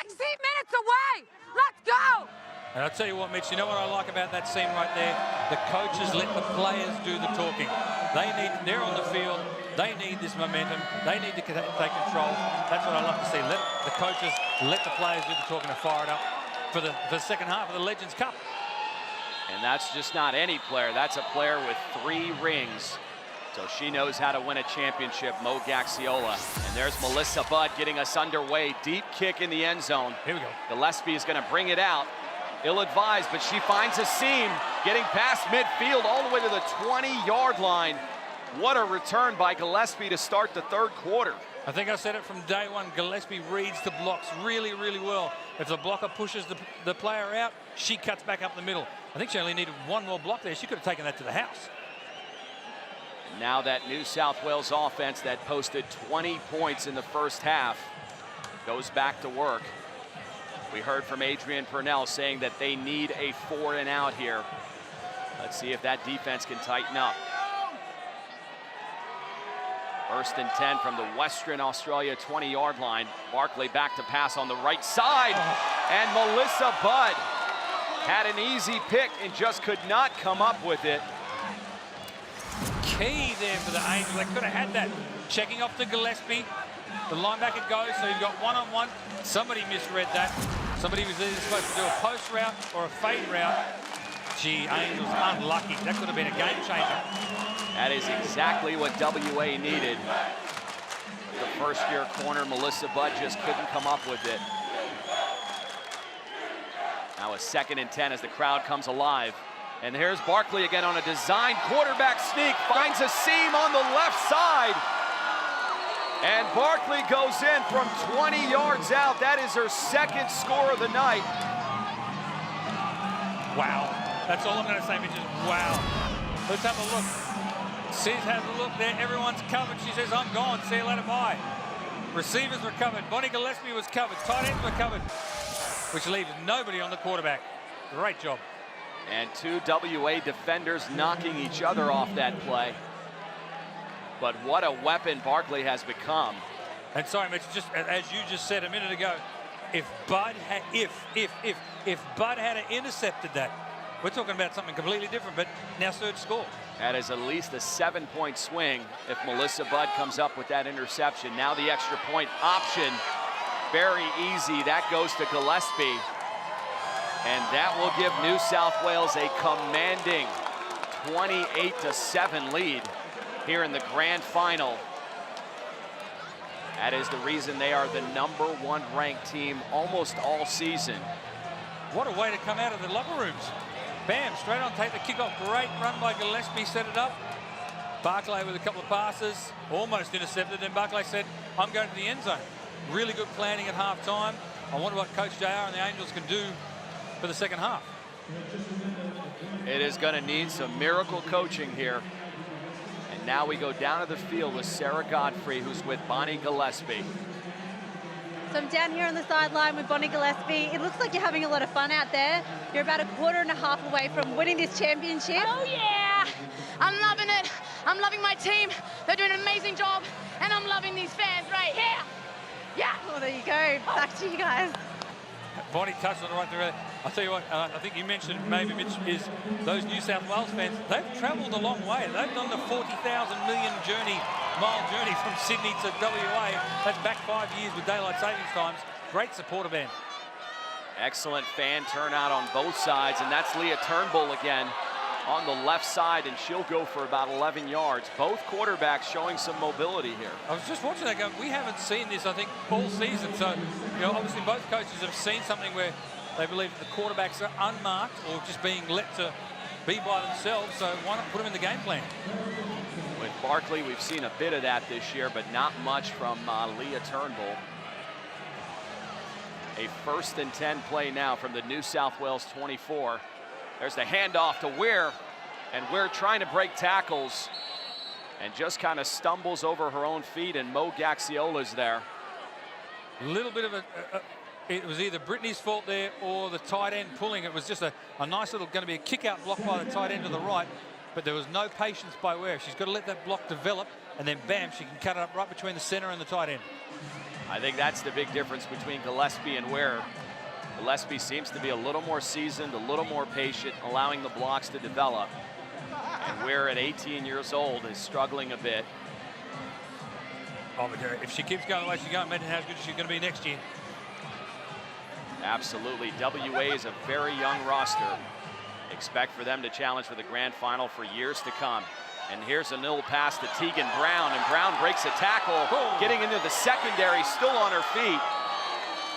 16 minutes away. Let's go. And I'll tell you what, Mitch, you know what I like about that scene right there? The coaches let the players do the talking. They're on the field. They need this momentum. They need to take control. That's what I love to see. Let the coaches let the players do the talking and fire it up for the second half of the Legends Cup. And that's just not any player. That's a player with 3 rings. So she knows how to win a championship, Mo Gaxiola. And there's Melissa Budd getting us underway. Deep kick in the end zone. Here we go. Gillespie is going to bring it out. Ill-advised, but she finds a seam, getting past midfield all the way to the 20-yard line. What a return by Gillespie to start the third quarter. I think I said it from day one. Gillespie reads the blocks really, really well. If the blocker pushes the player out, she cuts back up the middle. I think she only needed one more block there. She could have taken that to the house. Now that New South Wales offense that posted 20 points in the first half goes back to work. We heard from Adrian Purnell saying that they need a 4 and out here. Let's see if that defense can tighten up. First and 10 from the Western Australia 20-yard line. Barkley back to pass on the right side. And Melissa Budd had an easy pick and just could not come up with it. Key there for the Angels. They could have had that. Checking off to Gillespie. The linebacker goes, so you've got one-on-one. Somebody misread that. Somebody was either supposed to do a post route or a fade route. Gee, Angels unlucky. That could have been a game changer. That is exactly what WA needed. The first-year corner, Melissa Budd, just couldn't come up with it. Now a 2nd and 10 as the crowd comes alive. And here's Barkley again on a design quarterback sneak. Finds a seam on the left side. And Barkley goes in from 20 yards out. That is her 2nd score of the night. Wow. That's all I'm going to say, Mitch, is wow. Let's have a look. Sis has a look there. Everyone's covered. She says, I'm gone. See you later, bye. Receivers were covered. Bonnie Gillespie was covered. Tight ends were covered, which leaves nobody on the quarterback. Great job. And 2 WA defenders knocking each other off that play. But what a weapon Barkley has become. And sorry, Mitch, just as you just said a minute ago, if Bud had, if Bud had intercepted that, we're talking about something completely different. But now Surge score. That is at least a 7-point swing if Melissa Budd comes up with that interception. Now the extra point option, very easy. That goes to Gillespie. And that will give New South Wales a commanding 28-7 lead here in the grand final. That is the reason they are the #1 ranked team almost all season. What a way to come out of the locker rooms. Bam, straight on, take the kickoff. Great run by Gillespie, set it up. Barclay with a couple of passes, almost intercepted. Then Barclay said, I'm going to the end zone. Really good planning at halftime. I wonder what Coach JR and the Angels can do for the second half. It is going to need some miracle coaching here. And now we go down to the field with Sarah Godfrey, who's with Bonnie Gillespie. So I'm down here on the sideline with Bonnie Gillespie. It looks like you're having a lot of fun out there. You're about a quarter and a half away from winning this championship. Oh yeah, I'm loving it. I'm loving my team. They're doing an amazing job, and I'm loving these fans right here. Yeah. Oh, there you go. Back to you guys. Bonnie touched on the right there. I'll tell you what, I think you mentioned maybe, Mitch, is those New South Wales fans, they've travelled a long way. They've done the 40,000 mile journey from Sydney to WA. That's back 5 years with daylight savings times. Great supporter band. Excellent fan turnout on both sides, and that's Leah Turnbull again on the left side, and she'll go for about 11 yards. Both quarterbacks showing some mobility here. I was just watching that go. We haven't seen this, I think, all season. So, you know, obviously both coaches have seen something where they believe that the quarterbacks are unmarked or just being let to be by themselves. So why not put them in the game plan? With Barkley, we've seen a bit of that this year, but not much from Leah Turnbull. A 1st and 10 play now from the New South Wales 24. There's the handoff to Weir, and Weir trying to break tackles and just kind of stumbles over her own feet, and Mo Gaxiola's there. A little bit of it was either Brittany's fault there or the tight end pulling. It was just a nice little, going to be a kick out block by the tight end to the right, but there was no patience by Weir. She's got to let that block develop, and then bam, she can cut it up right between the center and the tight end. I think that's the big difference between Gillespie and Weir. Gillespie seems to be a little more seasoned, a little more patient, allowing the blocks to develop. And Weir at 18 years old is struggling a bit. Oh, but if she keeps going the way she's going, imagine how good she's going to be next year. Absolutely. WA is a very young roster. Expect for them to challenge for the grand final for years to come. And here's a little pass to Tegan Brown, and Brown breaks a tackle, getting into the secondary, still on her feet.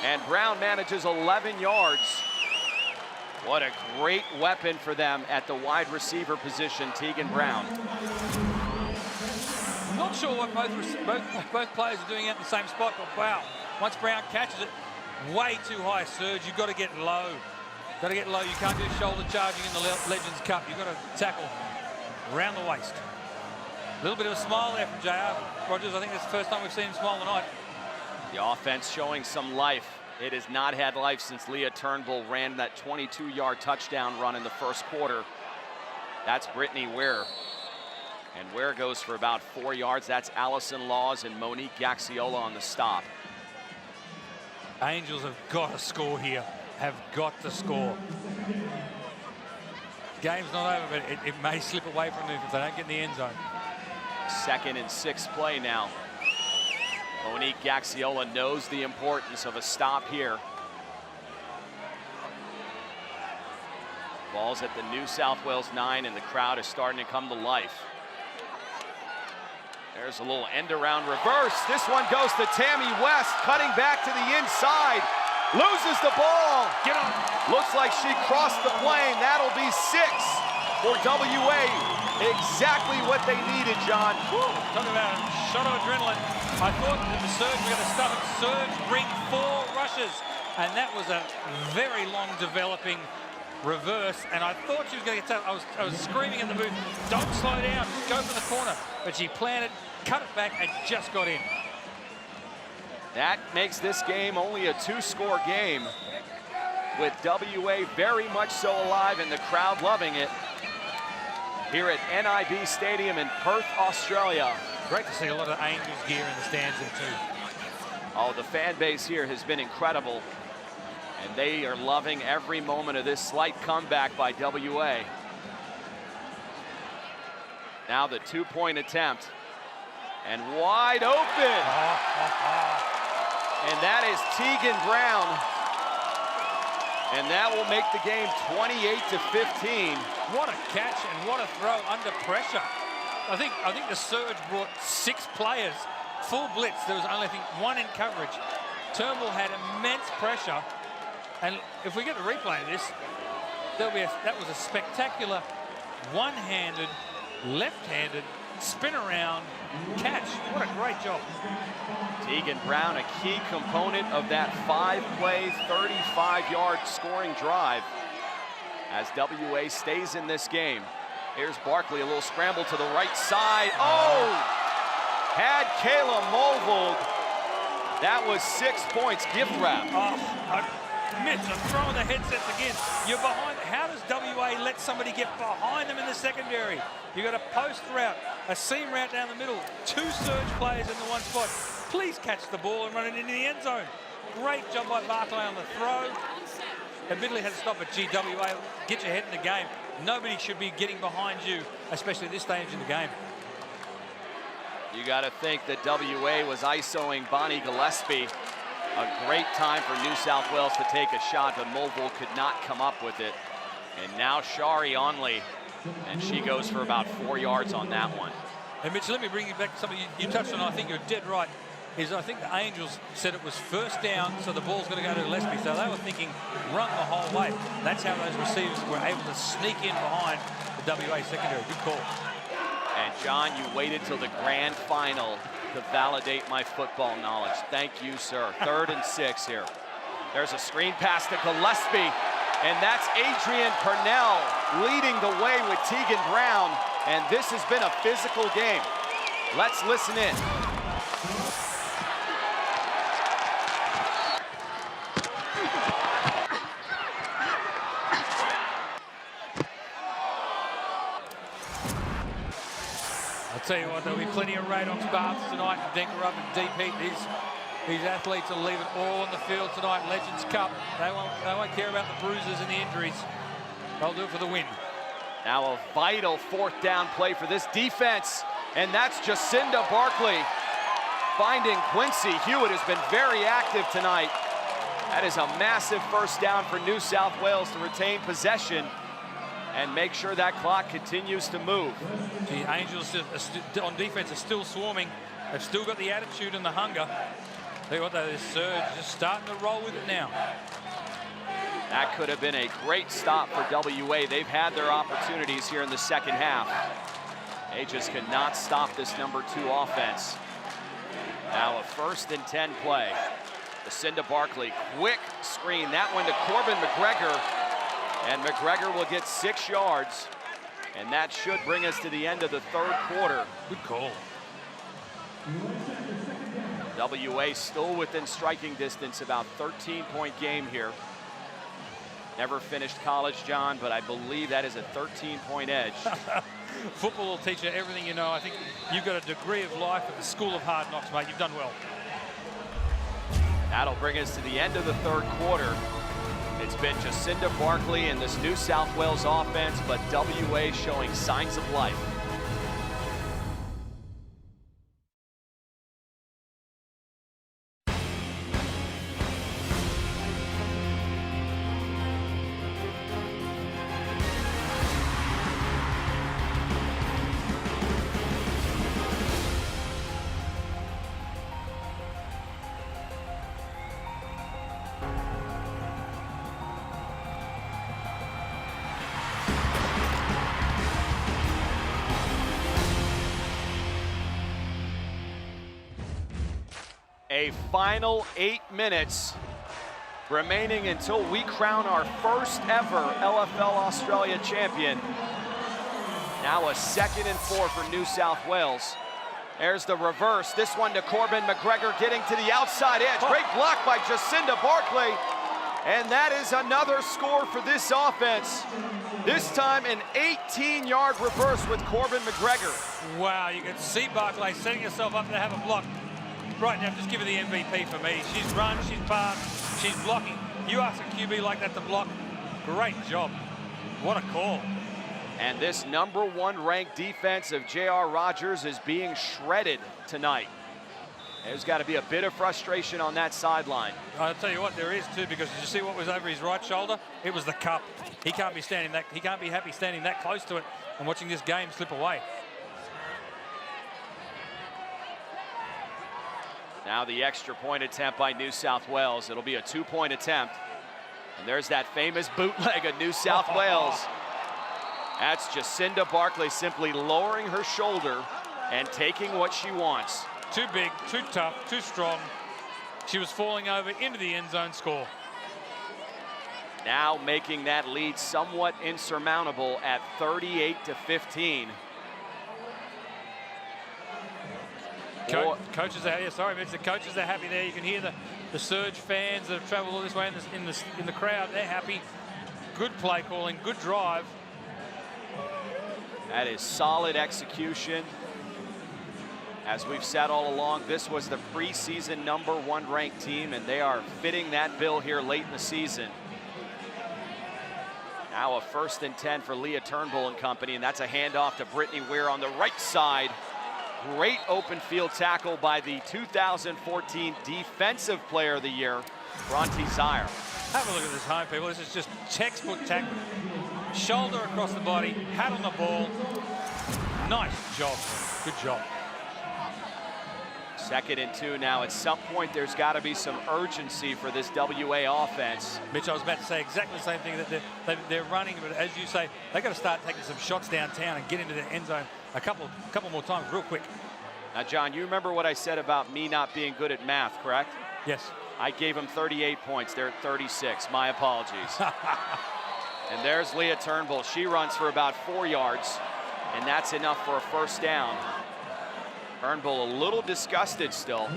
And Brown manages 11 yards. What a great weapon for them at the wide receiver position, Tegan Brown. I'm not sure what both players are doing out in the same spot, but wow, once Brown catches it, way too high surge. You've got to get low. Got to get low. You can't do shoulder charging in the Legends Cup. You've got to tackle around the waist. A little bit of a smile there from JR Rogers. I think that's the first time we've seen him smile tonight. The offense showing some life. It has not had life since Leah Turnbull ran that 22-yard touchdown run in the first quarter. That's Brittany Weir. And Weir goes for about 4 yards. That's Allison Laws and Monique Gaxiola on the stop. Angels have got to score here. Have got to score. Game's not over, but it may slip away from them if they don't get in the end zone. 2nd and 6 play now. Monique Gaxiola knows the importance of a stop here. Ball's at the New South Wales 9, and the crowd is starting to come to life. There's a little end around reverse. This one goes to Tammy West, cutting back to the inside. Loses the ball. Get on. Looks like she crossed the plane. That'll be 6 for WA. Exactly what they needed, John. Talk about a shot of adrenaline. I thought that the Surge were going to stop it. Surge bring 4 rushes. And that was a very long developing reverse. And I thought she was going to get tough. I was screaming in the booth, don't slow down, go for the corner. But she planted, cut it back, and just got in. That makes this game only a 2-score game, with WA very much so alive and the crowd loving it here at NIB Stadium in Perth, Australia. Great to see a lot of Angels gear in the stands there too. Oh, the fan base here has been incredible, and they are loving every moment of this slight comeback by WA. Now the 2-point attempt, and wide open. And that is Tegan Brown. And that will make the game 28-15. What a catch and what a throw under pressure. I think the Surge brought 6 players full blitz. There was only, I think, one in coverage. Turnbull had immense pressure. And if we get the replay of this, that was a spectacular one-handed, left-handed, spin around catch. What a great job. Tegan Brown, a key component of that 5-play, 35-yard scoring drive as WA stays in this game. Here's Barkley, a little scramble to the right side. Oh! Had Kayla Mulvold. That was 6 points. Gift wrap. Mitch, I'm throwing the headsets again. You're behind. How does WA let somebody get behind them in the secondary? You got a post route, a seam route down the middle, 2 surge players in the one spot. Please catch the ball and run it into the end zone. Great job by Barclay on the throw. Admittedly had to stop at GWA. Get your head in the game. Nobody should be getting behind you, especially at this stage in the game. You got to think that WA was isoing Bonnie Gillespie. A great time for New South Wales to take a shot, but Mulvold could not come up with it. And now Shari Onley, and she goes for about 4 yards on that one. And Mitch, let me bring you back to something you touched on. I think you're dead right. Is I think the Angels said it was first down, so the ball's going to go to Gillespie. So they were thinking run the whole way. That's how those receivers were able to sneak in behind the WA secondary. Good call. And John, you waited till the grand final to validate my football knowledge. Thank you, sir. 3rd and 6 here. There's a screen pass to Gillespie, and that's Adrian Purnell leading the way with Tegan Brown, and this has been a physical game. Let's listen in. I'll tell you what, there'll be plenty of Radon's baths tonight in Denker and Deep Heat. These athletes will leave it all on the field tonight. Legends Cup. They won't care about the bruises and the injuries. They'll do it for the win. Now a vital 4th down play for this defense, and that's Jacinda Barkley finding Quincy Hewitt, has been very active tonight. That is a massive 1st down for New South Wales to retain possession and make sure that clock continues to move. The Angels on defense are still swarming. They've still got the attitude and the hunger. Tell you what, though, this surge just starting to roll with it now. That could have been a great stop for WA. They've had their opportunities here in the second half. They just could not stop this number 2 offense. Now a 1st and 10 play. Jacinda Barkley, quick screen. That one to Corbin McGregor. And McGregor will get 6 yards. And that should bring us to the end of the 3rd quarter. Good call. WA still within striking distance, about 13-point game here. Never finished college, John, but I believe that is a 13-point edge. Football will teach you everything you know. I think you've got a degree of life at the School of Hard Knocks, mate. You've done well. That'll bring us to the end of the 3rd quarter. It's been Jacinda Barkley and this New South Wales offense, but WA showing signs of life. A final 8 minutes remaining until we crown our first ever LFL Australia champion. Now a 2nd and 4 for New South Wales. There's the reverse. This one to Corbin McGregor getting to the outside edge. Great block by Jacinda Barkley. And that is another score for this offense. This time an 18-yard reverse with Corbin McGregor. Wow, you can see Barkley setting herself up to have a block. Right now, just give her the MVP for me. She's run, she's passed, she's blocking. You ask a QB like that to block, great job. What a call. And this number 1 ranked defense of J.R. Rogers is being shredded tonight. There's got to be a bit of frustration on that sideline. I'll tell you what, there is too, because did you see what was over his right shoulder? It was the cup. He can't be happy standing that close to it and watching this game slip away. Now the extra point attempt by New South Wales. It'll be a 2-point attempt. And there's that famous bootleg of New South Wales. That's Jacinda Barclay simply lowering her shoulder and taking what she wants. Too big, too tough, too strong. She was falling over into the end zone. Score. Now making that lead somewhat insurmountable at 38-15. Coaches are the coaches are happy there. You can hear the Surge fans that have traveled all this way in the crowd. They're happy. Good play calling, good drive. That is solid execution. As we've said all along, this was the preseason #1 ranked team, and they are fitting that bill here late in the season. Now a 1st and 10 for Leah Turnbull and company, and that's a handoff to Brittany Weir on the right side. Great open field tackle by the 2014 Defensive Player of the Year, Bronte Zire. Have a look at this home, people. This is just textbook tackle. Shoulder across the body, hat on the ball. Nice job. Good job. 2nd and 2 now. At some point, there's got to be some urgency for this WA offense. Mitch, I was about to say exactly the same thing, that they're running, but as you say, they've got to start taking some shots downtown and get into the end zone a couple more times real quick. Now, John, you remember what I said about me not being good at math, correct? Yes. I gave them 38 points. They're at 36. My apologies. And there's Leah Turnbull. She runs for about 4 yards, and that's enough for a 1st down. Turnbull a little disgusted still.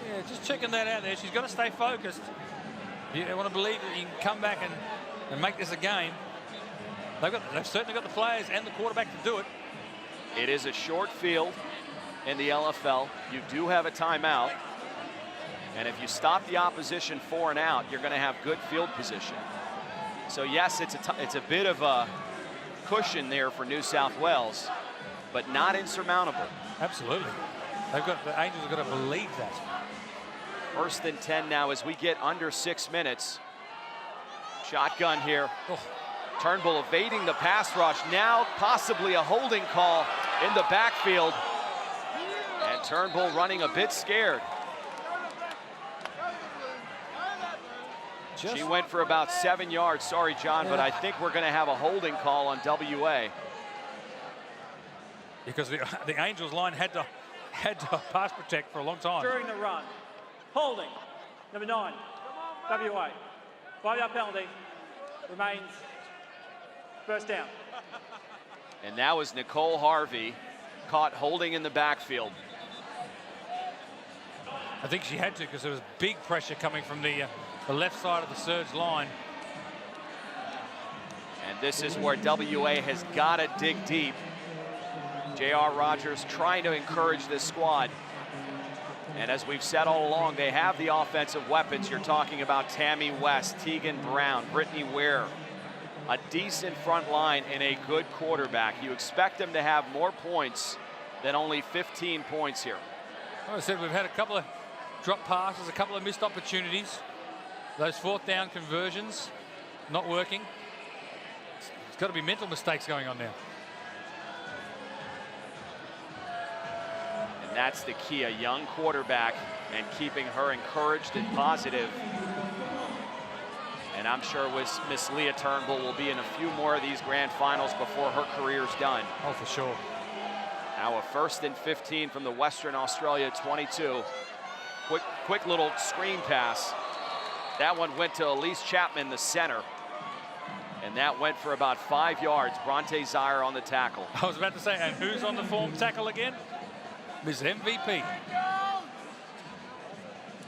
Yeah, just checking that out there. She's got to stay focused. You want to believe that you can come back and make this a game. They've certainly got the players and the quarterback to do it. It is a short field in the LFL. You do have a timeout. And if you stop the opposition 4 and out, you're going to have good field position. So yes, it's a bit of a cushion there for New South Wales, but not insurmountable. Absolutely. The Angels have got to believe that. 1st and 10 now as we get under 6 minutes. Shotgun here. Oh. Turnbull evading the pass rush. Now possibly a holding call in the backfield. And Turnbull running a bit scared. She went for about 7 yards. Sorry, John, but I think we're going to have a holding call on WA. Because the Angels line had to pass protect for a long time. During the run. Holding. Number 9. WA. 5-yard penalty. Remains 1st down. And that was Nicole Harvey caught holding in the backfield. I think she had to, because there was big pressure coming from the left side of the Surge line. And this is where WA has got to dig deep. J.R. Rogers trying to encourage this squad. And as we've said all along, they have the offensive weapons. You're talking about Tammy West, Tegan Brown, Brittany Weir. A decent front line and a good quarterback. You expect them to have more points than only 15 points here. Like I said, we've had a couple of drop passes, a couple of missed opportunities. Those 4th down conversions not working. It's got to be mental mistakes going on now. And that's the key, a young quarterback and keeping her encouraged and positive. And I'm sure Miss Leah Turnbull will be in a few more of these grand finals before her career's done. Oh, for sure. Now a 1st and 15 from the Western Australia 22. Quick little screen pass. That one went to Elise Chapman, the center. And that went for about 5 yards. Bronte Zire on the tackle. I was about to say, and who's on the form tackle again? Miss MVP.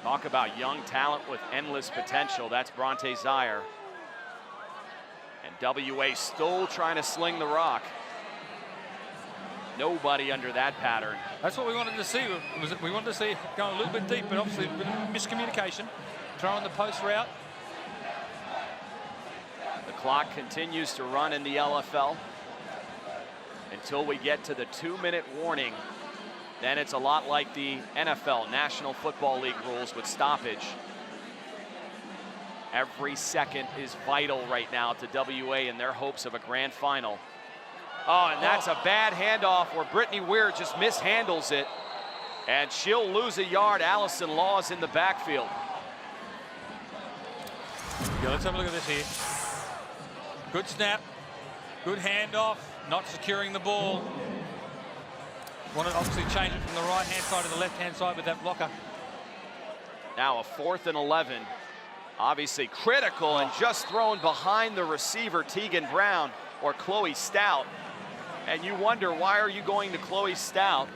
Talk about young talent with endless potential. That's Bronte Zire. And WA still trying to sling the rock. Nobody under that pattern. That's what we wanted to see. We wanted to see it going a little bit deep, but obviously a bit of miscommunication. Throwing the post route. The clock continues to run in the LFL until we get to the 2-minute warning. Then it's a lot like the NFL, National Football League rules with stoppage. Every second is vital right now to WA in their hopes of a grand final. Oh, and that's a bad handoff where Brittany Weir just mishandles it. And she'll lose a yard. Allison Laws in the backfield. Yeah, let's have a look at this here. Good snap, good handoff, not securing the ball. Want to obviously change it from the right-hand side to the left-hand side with that blocker. Now a 4th and 11. Obviously critical and just thrown behind the receiver, Tegan Brown or Chloe Stout. And you wonder, why are you going to Chloe Stout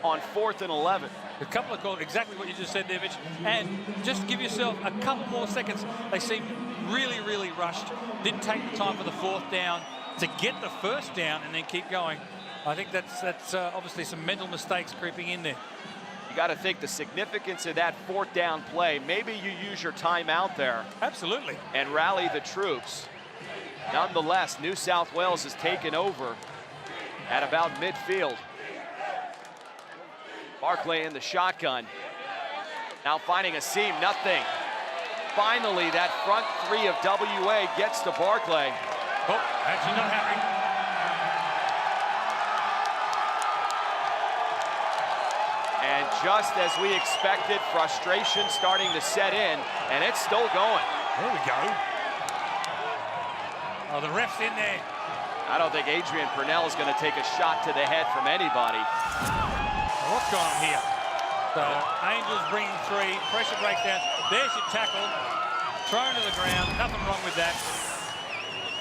on 4th and 11? A couple of calls, exactly what you just said there, Mitch. And just give yourself a couple more seconds. They seem really, really rushed. Didn't take the time for the 4th down to get the 1st down and then keep going. I think that's obviously some mental mistakes creeping in there. You got to think the significance of that 4th down play. Maybe you use your timeout there. Absolutely. And rally the troops. Nonetheless, New South Wales has taken over at about midfield. Barclay in the shotgun. Now finding a seam, nothing. Finally, that front 3 of WA gets to Barclay. Oh, actually not happening. And just as we expected, frustration starting to set in, and it's still going. There we go. Oh, the ref's in there. I don't think Adrian Purnell is going to take a shot to the head from anybody. What's going on here? So Angels bringing 3, pressure breakdown. There's your tackle, thrown to the ground. Nothing wrong with that.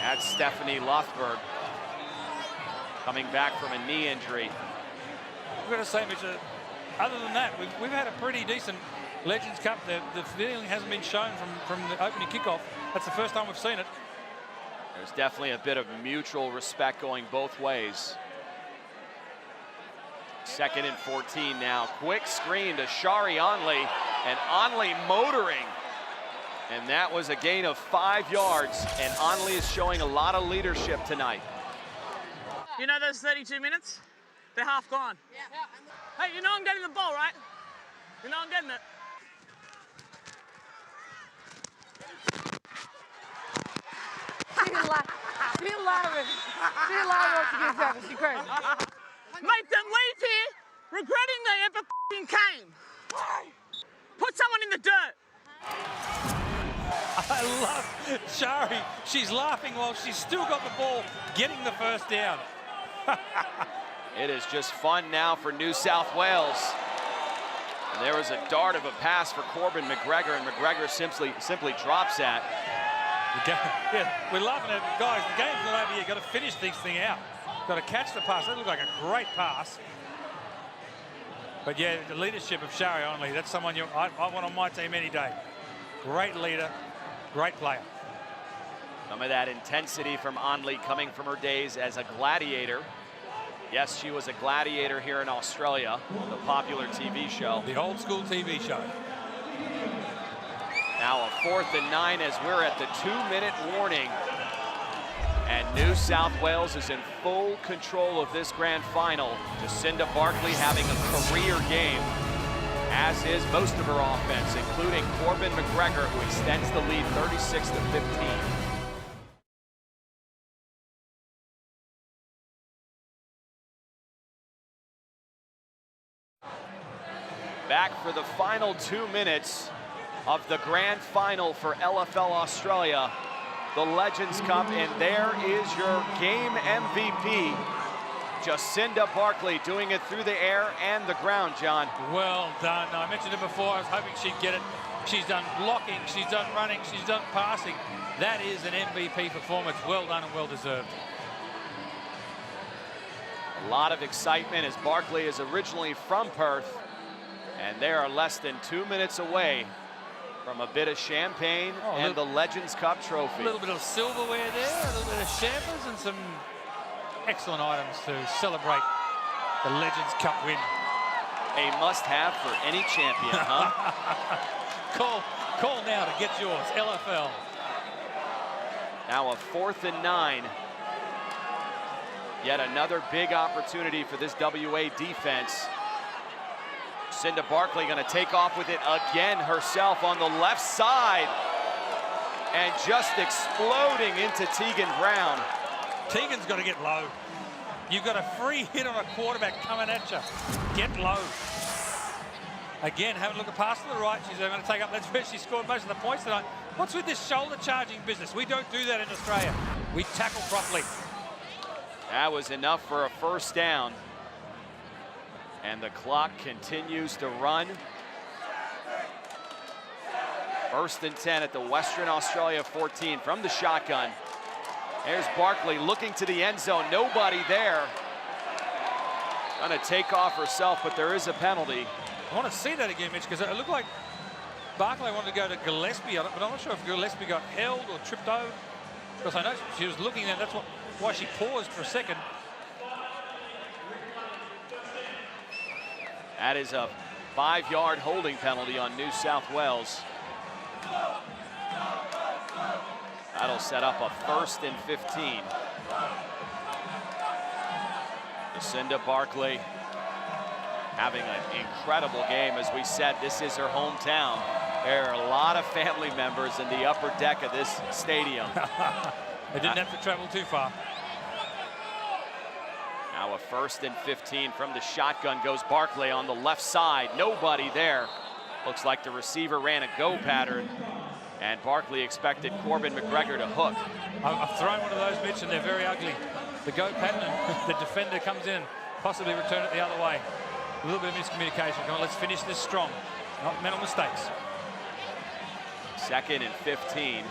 That's Stephanie Lothberg coming back from a knee injury. I've got to say, Mitch, other than that, we've had a pretty decent Legends Cup. The feeling hasn't been shown from the opening kickoff. That's the first time we've seen it. There's definitely a bit of mutual respect going both ways. 2nd and 14 now. Quick screen to Shari Onley, and Onley motoring. And that was a gain of 5 yards, and Onley is showing a lot of leadership tonight. You know those 32 minutes? They're half gone. Yeah. Hey, you know I'm getting the ball, right? You know I'm getting it. She's laughing. She's laughing when she gets back. She's crazy. Make them leave here regretting they ever f***ing came. Put someone in the dirt. I love Shari. She's laughing while she's still got the ball, getting the 1st down. It is just fun now for New South Wales. And there was a dart of a pass for Corbin McGregor, and McGregor simply drops that. Yeah, we're laughing at it. Guys, the game's not over yet. Got to finish this thing out. Got to catch the pass. That looked like a great pass. But yeah, the leadership of Shari Onley, that's someone I want on my team any day. Great leader, great player. Some of that intensity from Onley coming from her days as a gladiator. Yes, she was a gladiator here in Australia, the popular TV show. The old school TV show. Now a 4th and 9 as we're at the 2-minute warning. And New South Wales is in full control of this grand final. Jacinda Barkley having a career game, as is most of her offense, including Corbin McGregor, who extends the lead 36-15. Back for the final 2 minutes of the grand final for LFL Australia, the Legends Cup, and there is your game MVP, Jacinda Barkley, doing it through the air and the ground, John. Well done. I mentioned it before. I was hoping she'd get it. She's done blocking, she's done running, she's done passing. That is an MVP performance. Well done and well deserved. A lot of excitement as Barkley is originally from Perth, and they are less than 2 minutes away from a bit of champagne and the Legends Cup trophy. A little bit of silverware there, a little bit of champers, and some excellent items to celebrate the Legends Cup win. A must-have for any champion, huh? Call now to get yours, LFL. Now a 4th and 9. Yet another big opportunity for this WA defense. Jacinda Barkley going to take off with it again herself on the left side. And just exploding into Tegan Brown. Tegan's got to get low. You've got a free hit on a quarterback coming at you. Get low. Again, having a look at pass to the right. She's going to take up. That's where she scored most of the points tonight. What's with this shoulder charging business? We don't do that in Australia. We tackle properly. That was enough for a first down. And the clock continues to run. 1st and 10 at the Western Australia 14 from the shotgun. There's Barkley looking to the end zone. Nobody there. Gonna take off herself, but there is a penalty. I want to see that again, Mitch, because it looked like Barkley wanted to go to Gillespie on it, but I'm not sure if Gillespie got held or tripped over. Because I know she was looking there. That's why she paused for a second. That is a 5-yard holding penalty on New South Wales. That'll set up a 1st and 15. Lucinda Barkley having an incredible game. As we said, this is her hometown. There are a lot of family members in the upper deck of this stadium. They didn't have to travel too far. Now a 1st and 15 from the shotgun goes Barkley on the left side. Nobody there. Looks like the receiver ran a go pattern, and Barkley expected Corbin McGregor to hook. I've thrown one of those, Mitch, and they're very ugly. The go pattern, and the defender comes in, possibly return it the other way. A little bit of miscommunication. Come on, let's finish this strong. Not mental mistakes. 2nd and 15.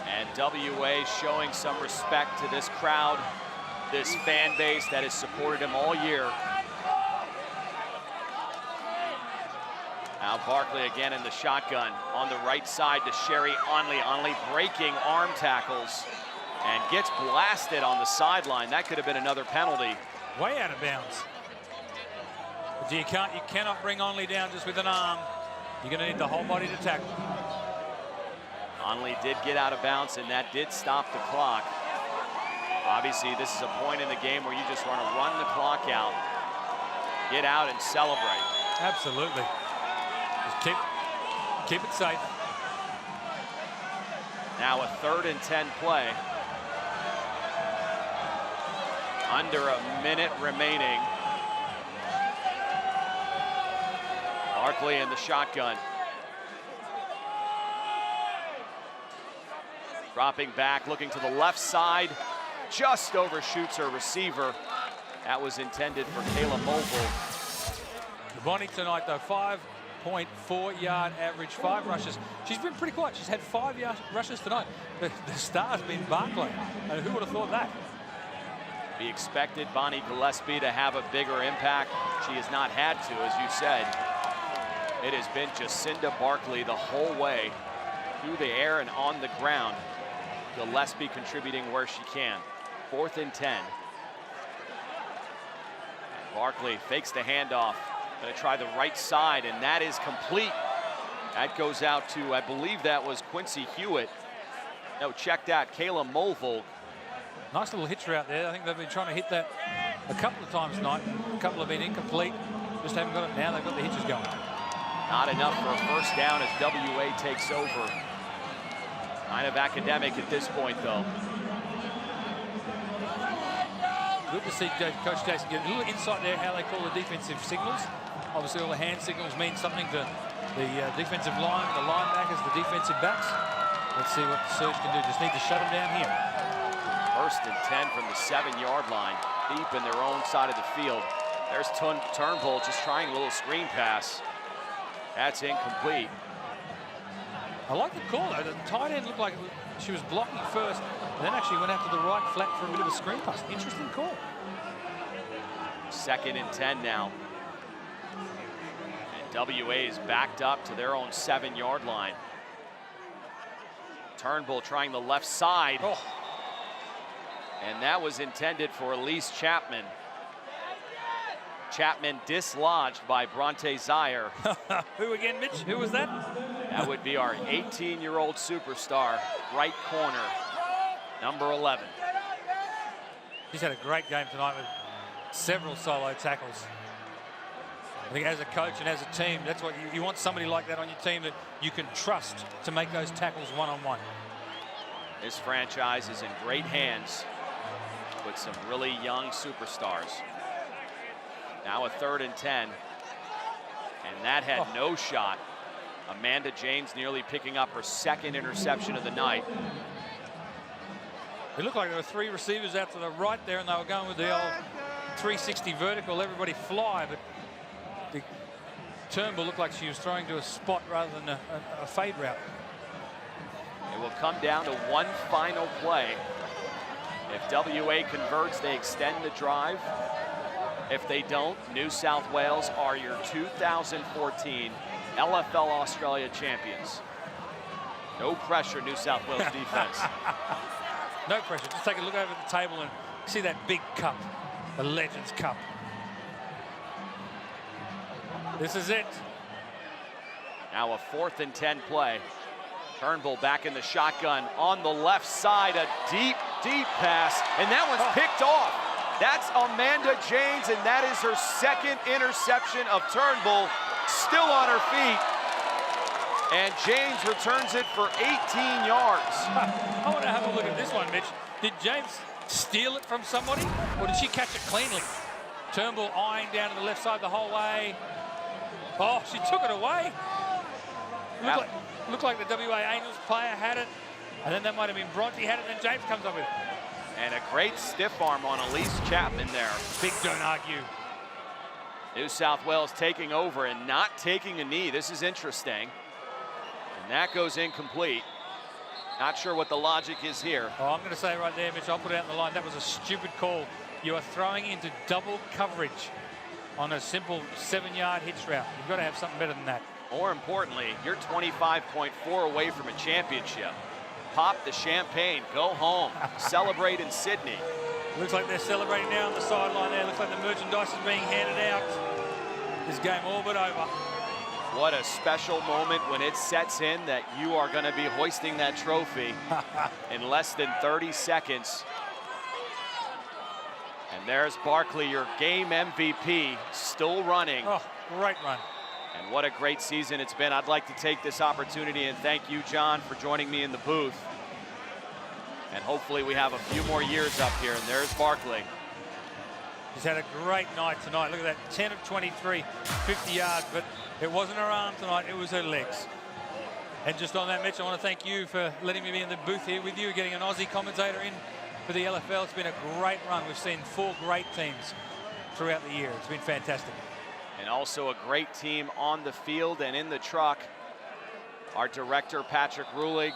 And WA showing some respect to this crowd, this fan base that has supported him all year. Now Barkley again in the shotgun on the right side to Sherry Onley. Onley breaking arm tackles and gets blasted on the sideline. That could have been another penalty. Way out of bounds. But you cannot bring Onley down just with an arm. You're going to need the whole body to tackle. Onley did get out of bounds, and that did stop the clock. Obviously, this is a point in the game where you just want to run the clock out, get out and celebrate. Absolutely. Just keep it safe. Now a 3rd and 10 play. Under a minute remaining. Barkley in the shotgun. Dropping back, looking to the left side. Just overshoots her receiver. That was intended for Kayla Mulville. Bonnie tonight, though, 5.4-yard average, 5 rushes. She's been pretty quiet. She's had 5 rushes tonight. The star's been Barkley. And who would have thought that? We expected Bonnie Gillespie to have a bigger impact. She has not had to, as you said. It has been Jacinda Barkley the whole way, through the air and on the ground. Gillespie contributing where she can. 4th and 10. Barkley fakes the handoff. Going to try the right side, and that is complete. That goes out to, I believe that was Quincy Hewitt. No, check that, Kayla Mulville. Nice little hitch route there. I think they've been trying to hit that a couple of times tonight. A couple have been incomplete. Just haven't got it now. They've got the hitches going. Not enough for a first down as WA takes over. Kind of academic at this point, though. Good to see Coach Jason get a little insight there how they call the defensive signals. Obviously, all the hand signals mean something to the defensive line, the linebackers, the defensive backs. Let's see what the Surge can do. Just need to shut them down here. 1st and 10 from the 7-yard line, deep in their own side of the field. There's Turnbull just trying a little screen pass. That's incomplete. I like the call, though. The tight end looked like she was blocking first, and then actually went out to the right flat for a bit of a screen pass. Interesting call. 2nd and 10 now. And WA is backed up to their own 7-yard line. Turnbull trying the left side. Oh. And that was intended for Elise Chapman. Chapman dislodged by Bronte Zaire. Who again, Mitch? Who was that? That would be our 18-year-old superstar, right corner, number 11. He's had a great game tonight with several solo tackles. I think as a coach and as a team, that's what you want, somebody like that on your team that you can trust to make those tackles one-on-one. This franchise is in great hands with some really young superstars. Now a 3rd and 10. And that had no shot. Amanda James nearly picking up her second interception of the night. It looked like there were 3 receivers out to the right there, and they were going with the old 360 vertical, everybody fly, but the Turnbull looked like she was throwing to a spot rather than a fade route. It will come down to one final play. If WA converts, they extend the drive. If they don't, New South Wales are your 2014 LFL Australia champions. No pressure, New South Wales defense. No pressure. Just take a look over the table and see that big cup, the Legends Cup. This is it. Now a 4th and 10 play. Turnbull back in the shotgun on the left side. A deep, deep pass, and that one's picked off. That's Amanda James, and that is her second interception of Turnbull. Still on her feet. And James returns it for 18 yards. I want to have a look at this one, Mitch. Did James steal it from somebody, or did she catch it cleanly? Turnbull eyeing down to the left side the whole way. Oh, she took it away. Looked like the WA Angels player had it, and then that might have been Bronte had it, and then James comes up with it. And a great stiff arm on Elise Chapman there. Big don't argue. New South Wales taking over and not taking a knee. This is interesting. And that goes incomplete. Not sure what the logic is here. Oh, I'm going to say right there, Mitch, I'll put it out in the line. That was a stupid call. You are throwing into double coverage on a simple 7-yard hitch route. You've got to have something better than that. More importantly, you're 25.4 away from a championship. Pop the champagne, go home, celebrate in Sydney. Looks like they're celebrating now on the sideline there. Looks like the merchandise is being handed out. This game all but over. What a special moment when it sets in that you are going to be hoisting that trophy in less than 30 seconds. And there's Barkley, your game MVP, still running. Oh, great run. And what a great season it's been. I'd like to take this opportunity and thank you, John, for joining me in the booth. And hopefully we have a few more years up here. And there's Barkley. He's had a great night tonight. Look at that, 10 of 23, 50 yards, but it wasn't her arm tonight, it was her legs. And just on that, Mitch, I want to thank you for letting me be in the booth here with you, getting an Aussie commentator in for the LFL. It's been a great run. We've seen 4 great teams throughout the year. It's been fantastic. And also a great team on the field and in the truck. Our director, Patrick Rulig.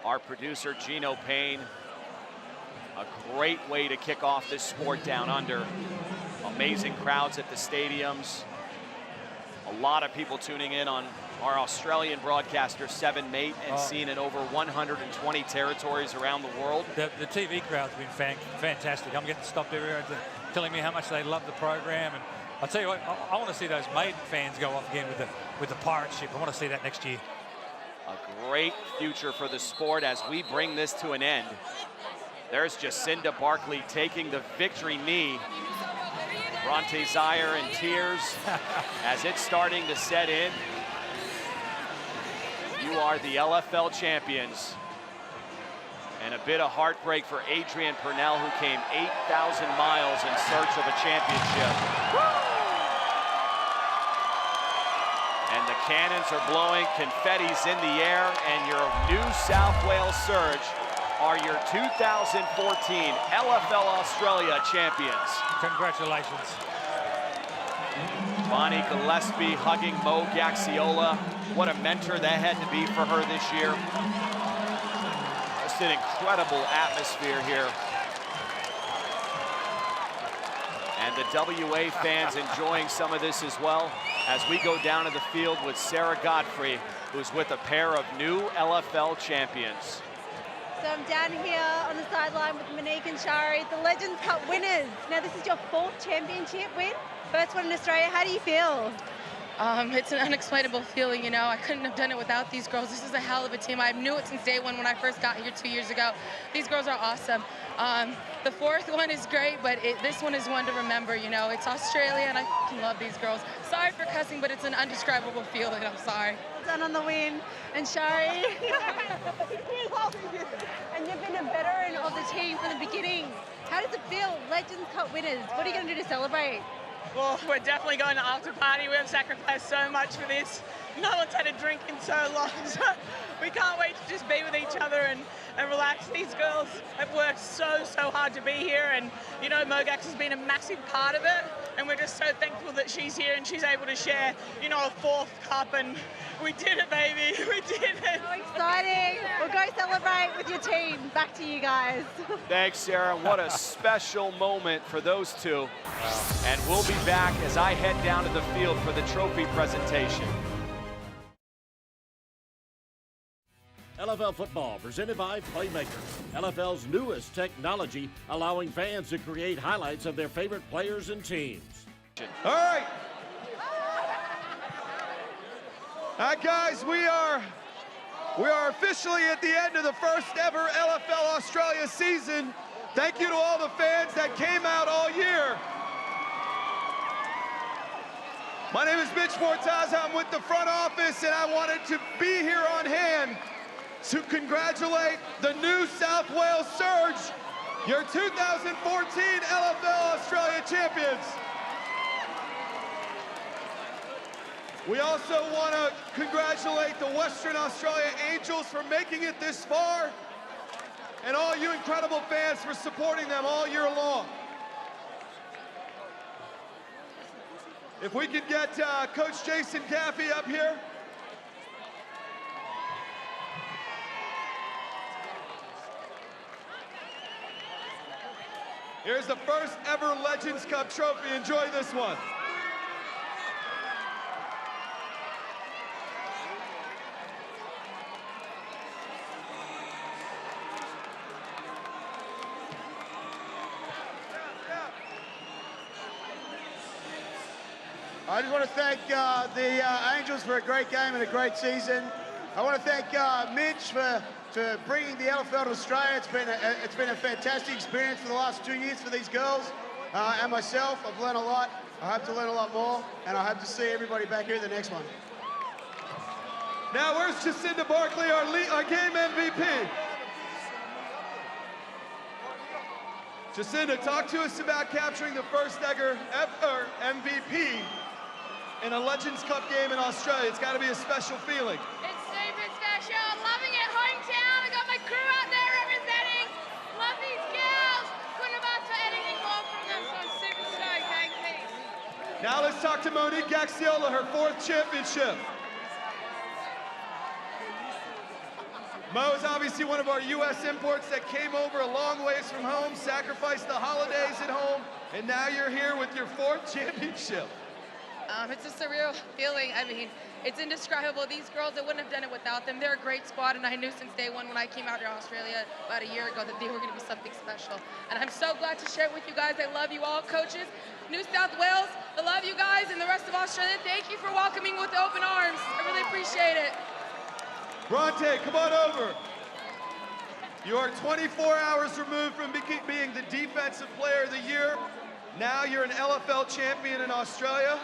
Our producer, Gino Payne. A great way to kick off this sport down under. Amazing crowds at the stadiums. A lot of people tuning in on our Australian broadcaster, 7 Mate, and seen in over 120 territories around the world. The TV crowd's been fantastic. I'm getting stopped everywhere telling me how much they love the program. And I'll tell you what, I want to see those Maiden fans go off again with the pirate ship. I want to see that next year. A great future for the sport as we bring this to an end. There's Jacinda Barkley taking the victory knee. Bronte Zaire in tears as it's starting to set in. You are the LFL champions. And a bit of heartbreak for Adrian Purnell, who came 8,000 miles in search of a championship. And the cannons are blowing, confetti's in the air, and your New South Wales Surge are your 2014 LFL Australia champions. Congratulations. Bonnie Gillespie hugging Mo Gaxiola. What a mentor that had to be for her this year. Just an incredible atmosphere here. And the WA fans enjoying some of this as well as we go down to the field with Sarah Godfrey, who's with a pair of new LFL champions. So I'm down here on the sideline with Monique and Shari, the Legends Cup winners. Now this is your 4th championship win, first one in Australia. How do you feel? It's an unexplainable feeling, you know. I couldn't have done it without these girls. This is a hell of a team. I knew it since day one when I first got here 2 years ago. These girls are awesome. The 4th one is great, but this one is one to remember, you know. It's Australia, and I fucking love these girls. Sorry for cussing, but it's an undescribable feeling. I'm sorry. Well done on the win. And Shari, and you've been a veteran of the team from the beginning. How does it feel, Legends Cup winners? What are you going to do to celebrate? Well, we're definitely going to after party. We have sacrificed so much for this. No one's had a drink in so long, so we can't wait to just be with each other and relax. These girls have worked so hard to be here, and you know, Mogax has been a massive part of it, and we're just so thankful that she's here and she's able to share, you know, a 4th cup, and we did it, baby. We did it. So exciting. We'll go celebrate with your team. Back to you guys. Thanks, Sarah. What a special moment for those two. And we'll be back as I head down to the field for the trophy presentation. LFL football presented by Playmakers. LFL's newest technology allowing fans to create highlights of their favorite players and teams. All right. All right, guys, we are officially at the end of the first ever LFL Australia season. Thank you to all the fans that came out all year. My name is Mitch Fortaza. I'm with the front office, and I wanted to be here on hand to congratulate the New South Wales Surge, your 2014 LFL Australia champions. We also want to congratulate the Western Australia Angels for making it this far, and all you incredible fans for supporting them all year long. If we could get Coach Jason Caffey up here. Here's the first ever Legends Cup trophy. Enjoy this one. I just want to thank the Angels for a great game and a great season. I want to thank Mitch for bringing the LFL to Australia. It's been a fantastic experience for the last 2 years for these girls and myself. I've learned a lot. I hope to learn a lot more, and I hope to see everybody back here at the next one. Now, where's Jacinda Barkley, our game MVP? Jacinda, talk to us about capturing the first ever MVP in a Legends Cup game in Australia. It's got to be a special feeling. It's super special. I'm loving it. Hometown. I got my crew out there representing. Love these girls. Couldn't have asked for anything more from them, so I'm super stoked. Thanks, peace. Now let's talk to Monique Gaxiola, her 4th championship. Mo is obviously one of our U.S. imports that came over a long ways from home, sacrificed the holidays at home, and now you're here with your 4th championship. It's a surreal feeling. I mean, it's indescribable. These girls, I wouldn't have done it without them. They're a great squad, and I knew since day one when I came out to Australia about a year ago that they were going to be something special. And I'm so glad to share it with you guys. I love you all, coaches. New South Wales, I love you guys, and the rest of Australia. Thank you for welcoming with open arms. I really appreciate it. Bronte, come on over. You are 24 hours removed from being the Defensive Player of the Year. Now you're an LFL champion in Australia.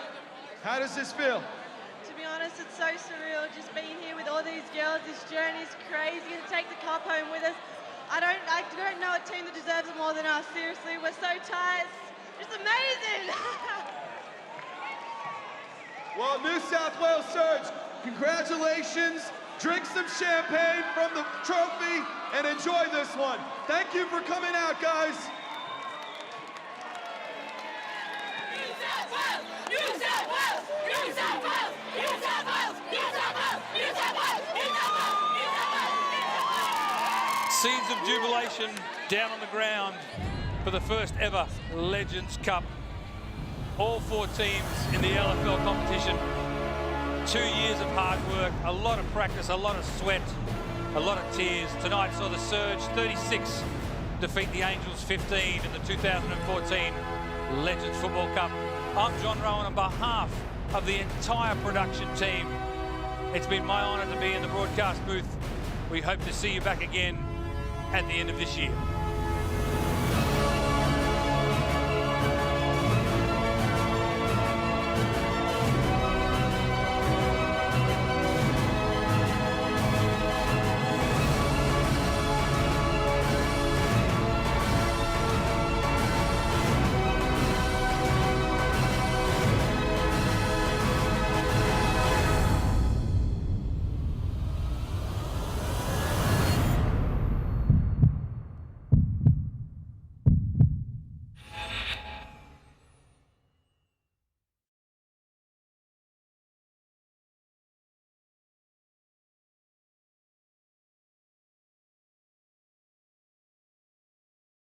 How does this feel? To be honest, it's so surreal just being here with all these girls. This journey is crazy to take the cup home with us. I don't know a team that deserves it more than us. Seriously, we're so tight. It's just amazing. Well, New South Wales Surge, congratulations. Drink some champagne from the trophy and enjoy this one. Thank you for coming out, guys. Scenes of jubilation down on the ground for the first ever Legends Cup. All 4 teams in the LFL competition. 2 years of hard work, a lot of practice, a lot of sweat, a lot of tears. Tonight saw the Surge 36 defeat the Angels 15 in the 2014 Legends Football Cup. I'm John Rowan on behalf of the entire production team. It's been my honour to be in the broadcast booth. We hope to see you back again at the end of this year.